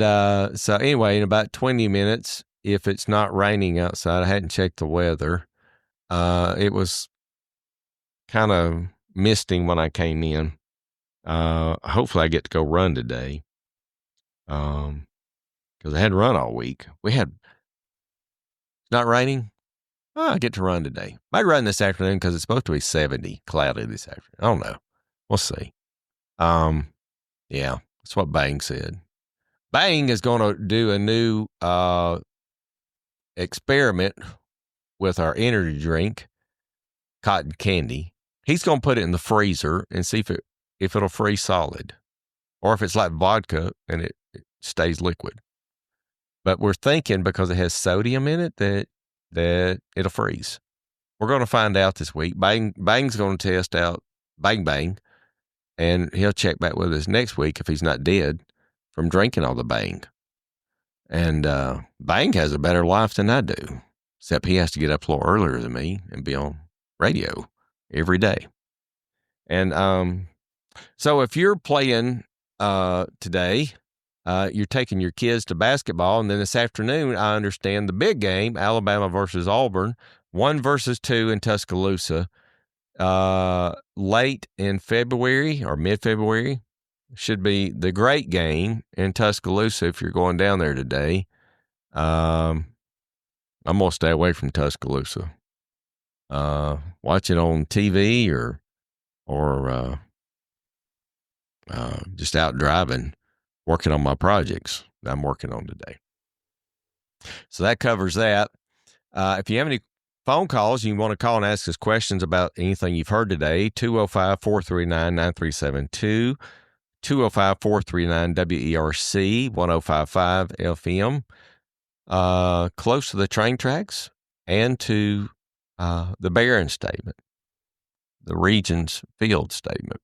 so anyway, in about 20 minutes, if it's not raining outside, I hadn't checked the weather. It was kind of misting when I came in. Hopefully I get to go run today. Because I hadn't run all week. It's not raining. I get to run today. Might run this afternoon because it's supposed to be 70, cloudy this afternoon. I don't know. We'll see. Yeah, that's what Bang said. Bang is going to do a new experiment with our energy drink, cotton candy. He's going to put it in the freezer and see if it'll freeze solid, or if it's like vodka and it stays liquid. But we're thinking because it has sodium in it that it'll freeze. We're going to find out this week. Bang's going to test out Bang, and he'll check back with us next week if he's not dead from drinking all the Bang. And Bang has a better life than I do, except he has to get up a little earlier than me and be on radio every day. And so if you're playing today, you're taking your kids to basketball, and then this afternoon, I understand the big game, Alabama versus Auburn, 1-2 in Tuscaloosa, late in February or mid-February. Should be the great game in Tuscaloosa if you're going down there today. I'm going to stay away from Tuscaloosa. Watch it on TV or or just out driving, working on my projects that I'm working on today. So that covers that. If you have any phone calls, you want to call and ask us questions about anything you've heard today, 205-439-9372, 205-439-WERC, 1055 FM, close to the train tracks and to the Barron statement, the region's field statement.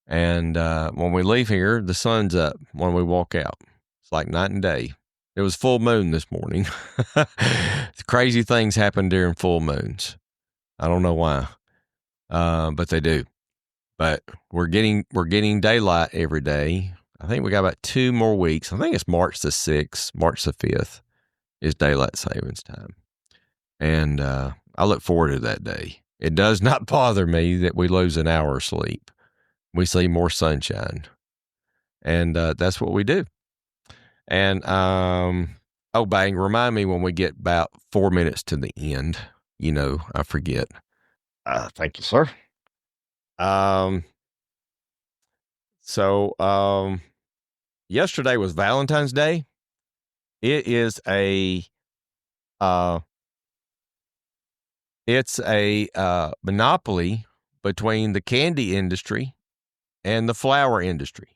And when we leave here, the sun's up when we walk out. It's like night and day. It was full moon this morning. Crazy things happen during full moons. I don't know why, but they do. But we're getting daylight every day. I think we got about 2 more weeks. I think it's March the 6th, March the 5th is daylight savings time. And I look forward to that day. It does not bother me that we lose an hour of sleep. We see more sunshine. And that's what we do. And, bang, remind me when we get about 4 minutes to the end. You know, I forget. Thank you, sir. So yesterday was Valentine's Day. It is it's a monopoly between the candy industry and the flower industry.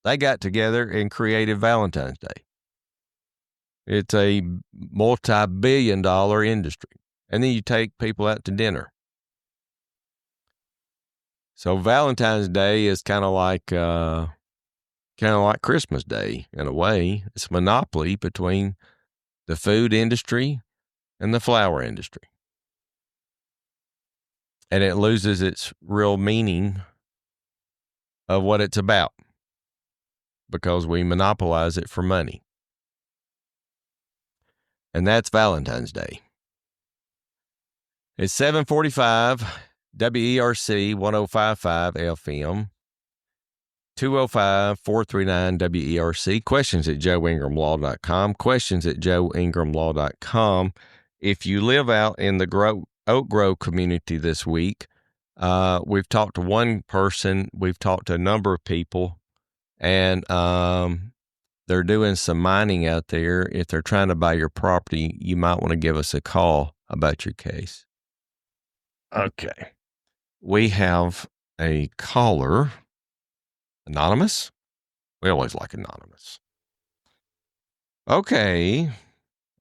They got together and created Valentine's Day. It's a multi-billion-dollar industry. And then you take people out to dinner. So Valentine's Day is kind of like Christmas Day in a way. It's a monopoly between the food industry and the flower industry. And it loses its real meaning of what it's about because we monopolize it for money. And that's Valentine's Day. It's 7:45, WERC 1055 FM, 205-439-WERC, questions at joeingramlaw.com, questions at joeingramlaw.com. If you live out in the Oak Grove community this week, we've talked to one person, we've talked to a number of people, and they're doing some mining out there. If they're trying to buy your property, you might want to give us a call about your case. Okay. We have a caller. Anonymous? We always like anonymous. Okay.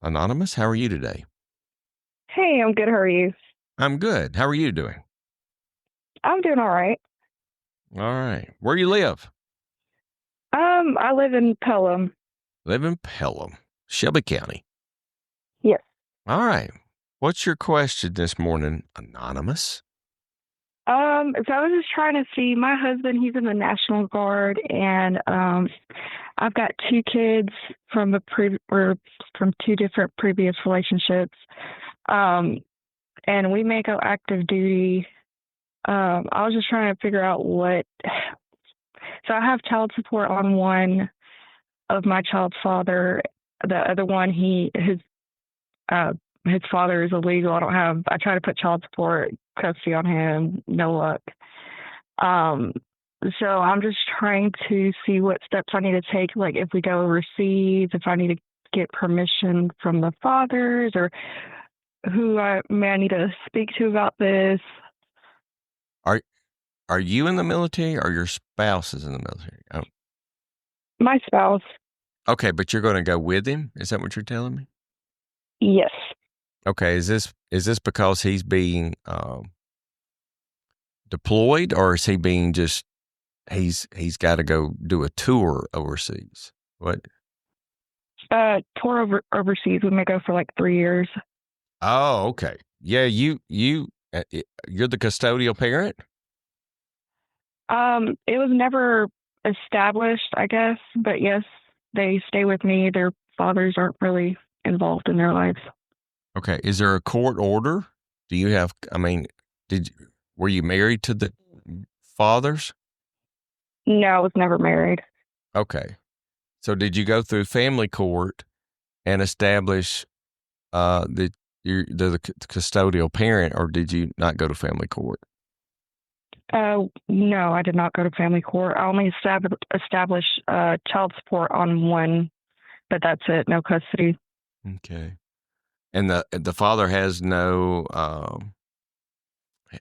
Anonymous, how are you today? Hey, I'm good. How are you? I'm good. How are you doing? I'm doing all right. All right. Where do you live? I live in Pelham. Live in Pelham, Shelby County. Yes. All right. What's your question this morning, Anonymous? So I was just trying to see my husband, he's in the National Guard, and I've got 2 kids from from 2 different previous relationships. And we may go active duty. I was just trying to figure out so I have child support on one of my child's father. The other one, his father is illegal. I try to put child support custody on him. No luck. So I'm just trying to see what steps I need to take. Like if we go overseas, if I need to get permission from the fathers or who I need to speak to about this. Are you in the military or your spouse is in the military? Oh. My spouse. Okay, but you're going to go with him? Is that what you're telling me? Yes. Okay, is this because he's being deployed, or is he being just he's got to go do a tour overseas? What? Tour overseas. We may go for like 3 years. Oh, okay. Yeah, you're the custodial parent? It was never established, I guess, but yes, they stay with me. Their fathers aren't really involved in their lives. Okay. Is there a court order? Do you have, were you married to the fathers? No, I was never married. Okay. So did you go through family court and establish that you're the custodial parent, or did you not go to family court? No, I did not go to family court. I only established child support on one, but that's it. No custody. Okay. And the father has no,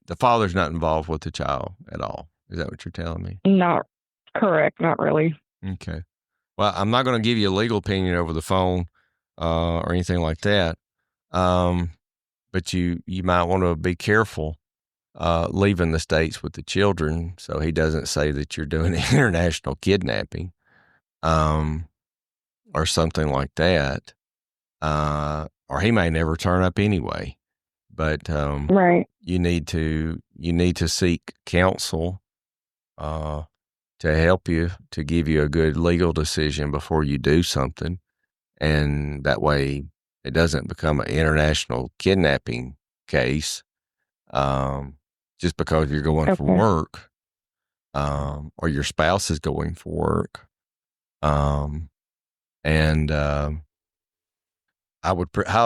the father's not involved with the child at all. Is that what you're telling me? Not correct. Not really. Okay. Well, I'm not going to give you a legal opinion over the phone or anything like that. But you might want to be careful leaving the States with the children so he doesn't say that you're doing international kidnapping or something like that. Or he may never turn up anyway. But right. you need to seek counsel to help you, to give you a good legal decision before you do something. And that way it doesn't become an international kidnapping case just because you're going for work or your spouse is going for work. And how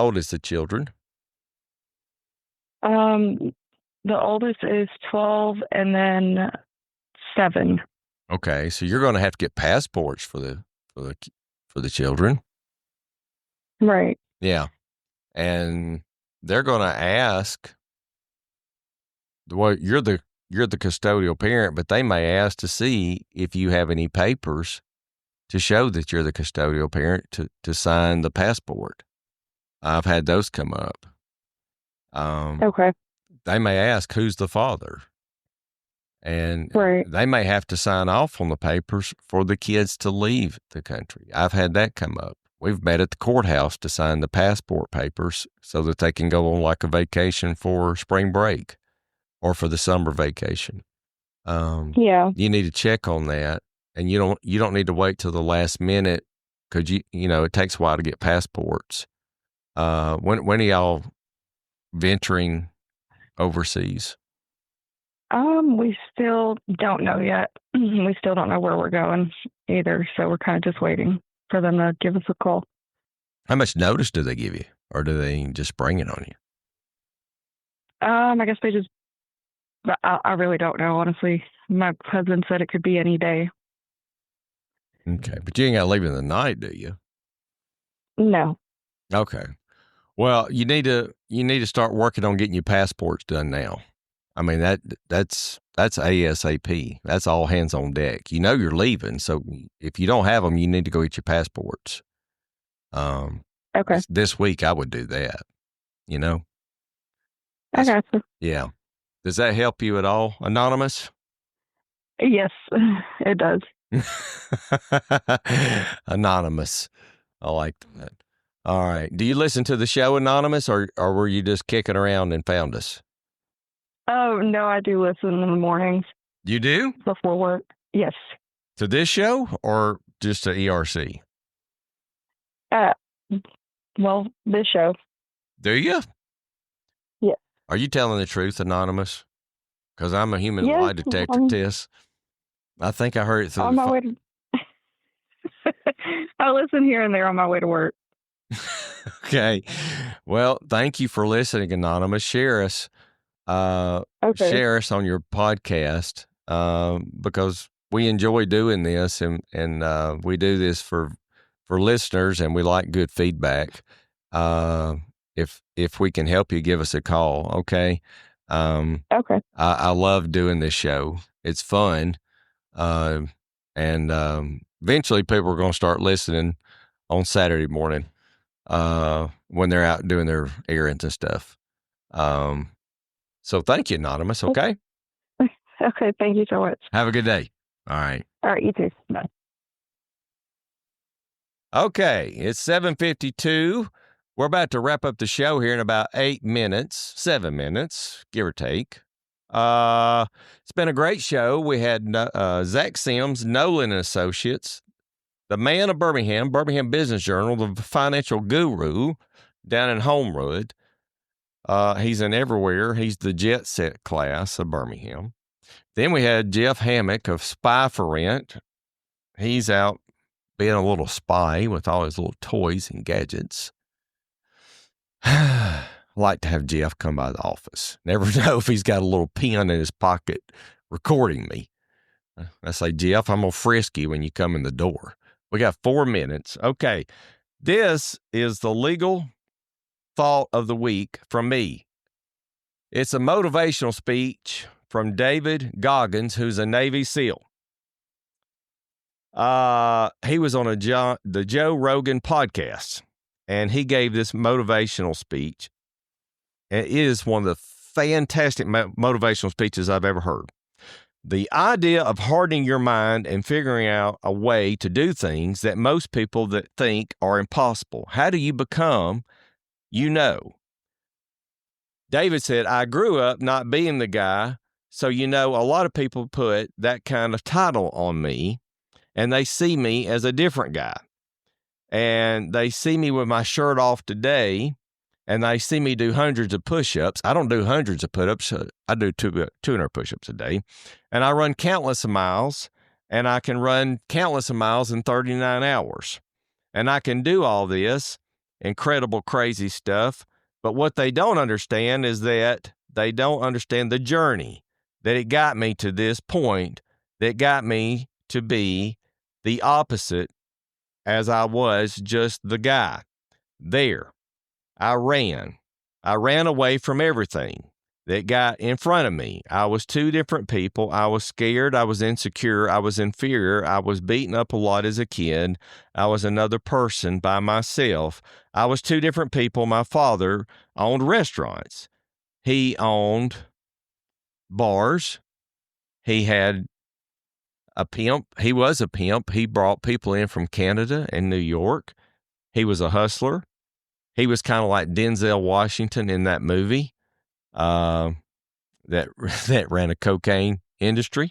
old is the children? The oldest is 12 and then 7. Okay, so you're going to have to get passports for the children. Right. Yeah. And they're going to ask, well, you're the custodial parent, but they may ask to see if you have any papers to show that you're the custodial parent to sign the passport. I've had those come up. Okay. They may ask who's the father. And right. They may have to sign off on the papers for the kids to leave the country. I've had that come up. We've met at the courthouse to sign the passport papers so that they can go on like a vacation for spring break or for the summer vacation. Yeah. You need to check on that, and you don't need to wait till the last minute because it takes a while to get passports. When are y'all venturing overseas? We still don't know yet. We still don't know where we're going either, so we're kind of just waiting for them to give us a call. How much notice do they give you, or do they just spring it on you? I guess they just. I really don't know, honestly. My husband said it could be any day. Okay, but you ain't got to leave in the night, do you? No. Okay. Well, you need to start working on getting your passports done now. I mean, that's ASAP. That's all hands on deck. You're leaving, so if you don't have them, you need to go get your passports. Okay. This week I would do that. I got you. Yeah. Does that help you at all, Anonymous? Yes, it does. Anonymous. I like that. All right. Do you listen to the show, Anonymous, or were you just kicking around and found us? Oh, no, I do listen in the mornings. You do? Before work. Yes. To this show or just to ERC? Well, this show. Do you? Yes. Are you telling the truth, Anonymous? Because I'm a human lie detector test. I think I heard it through on my way to. I listen here and there on my way to work. Okay. Well, thank you for listening, Anonymous. Share us. Share us on your podcast because we enjoy doing this and we do this for listeners and we like good feedback. If we can help you, give us a call. Okay. Okay. I love doing this show. It's fun. And eventually people are going to start listening on Saturday morning when they're out doing their errands and stuff. So thank you, Anonymous. Okay. Okay. Thank you so much. Have a good day. All right. All right. You too. Bye. Okay. It's 7:52. We're about to wrap up the show here in about 7 minutes, give or take. It's been a great show. We had Zach Sims, Nowlin Associates, the man of Birmingham Business Journal, the financial guru down in Homewood. He's in everywhere. He's the jet set class of Birmingham. Then we had Jeff Hammock of Spy for Rent. He's out being a little spy with all his little toys and gadgets. I like to have Jeff come by the office. Never know if he's got a little pen in his pocket recording me. I say, Jeff, I'm going to frisk you when you come in the door. We got 4 minutes. Okay. This is the legal thought of the week from me. It's a motivational speech from David Goggins, who's a Navy SEAL. He was on the Joe Rogan podcast, and he gave this motivational speech. And it is one of the fantastic motivational speeches I've ever heard. The idea of hardening your mind and figuring out a way to do things that most people that think are impossible. How do you become, David said, I grew up not being the guy. So, a lot of people put that kind of title on me, and they see me as a different guy. And they see me with my shirt off today, and they see me do hundreds of push-ups. I don't do hundreds of push-ups. I do 200 push-ups a day. And I run countless of miles, and I can run countless of miles in 39 hours. And I can do all this incredible, crazy stuff. But what they don't understand is that they don't understand the journey that it got me to this point, that got me to be the opposite as I was just the guy. There. I ran away from everything that got in front of me. I was two different people. I was scared. I was insecure. I was inferior. I was beaten up a lot as a kid. I was another person by myself. I was two different people. My father owned restaurants. He owned bars. He had a pimp. He was a pimp. He brought people in from Canada and New York. He was a hustler. He was kind of like Denzel Washington in that movie that ran a cocaine industry.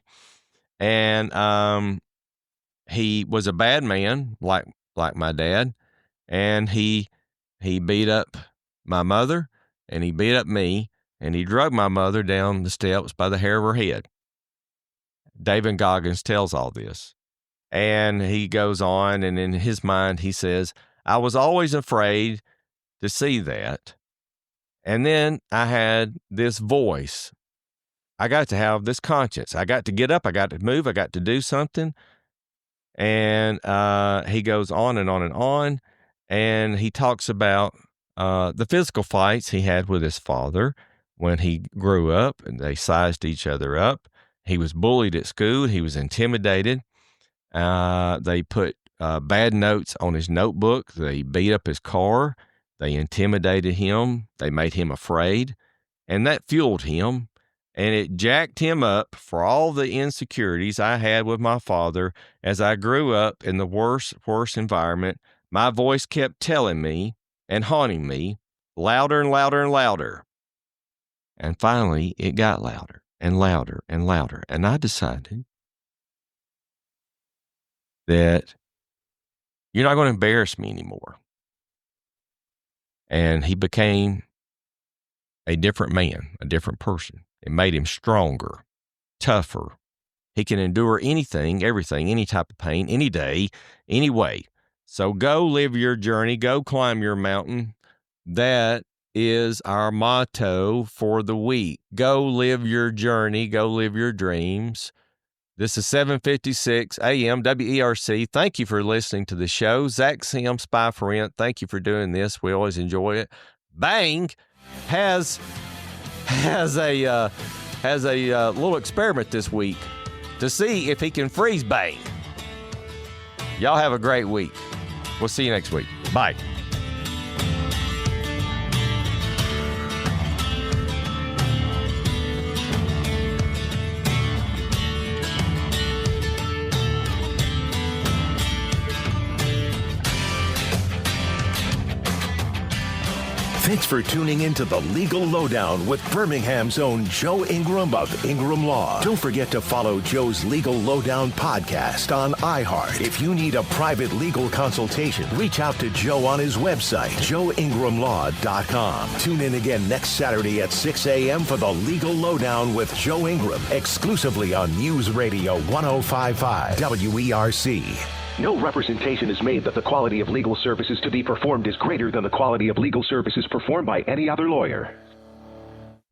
And he was a bad man, like my dad. And he beat up my mother, and he beat up me, and he drugged my mother down the steps by the hair of her head. David Goggins tells all this. And he goes on, and in his mind, he says, I was always afraid to see that. And then I had this voice. I got to have this conscience. I got to get up. I got to move. I got to do something. And he goes on and on and on. And he talks about the physical fights he had with his father when he grew up, and they sized each other up. He was bullied at school. He was intimidated. They put bad notes on his notebook. They beat up his car. They intimidated him. They made him afraid. And that fueled him. And it jacked him up for all the insecurities I had with my father as I grew up in the worst environment. My voice kept telling me and haunting me louder and louder and louder. And finally, it got louder and louder and louder. And I decided that you're not going to embarrass me anymore. And he became a different man, a different person. It made him stronger, tougher. He can endure anything, everything, any type of pain, any day, any way. So go live your journey. Go climb your mountain. That is our motto for the week. Go live your journey. Go live your dreams. This is 7:56 a.m. WERC. Thank you for listening to the show. Zach Sim, Spy for Rent. Thank you for doing this. We always enjoy it. Bang has a little experiment this week to see if he can freeze Bang. Y'all have a great week. We'll see you next week. Bye. Thanks for tuning in to the Legal Lowdown with Birmingham's own Joe Ingram of Ingram Law. Don't forget to follow Joe's Legal Lowdown podcast on iHeart. If you need a private legal consultation, reach out to Joe on his website, joeingramlaw.com. Tune in again next Saturday at 6 a.m. for the Legal Lowdown with Joe Ingram, exclusively on News Radio 105.5 WERC. No representation is made that the quality of legal services to be performed is greater than the quality of legal services performed by any other lawyer.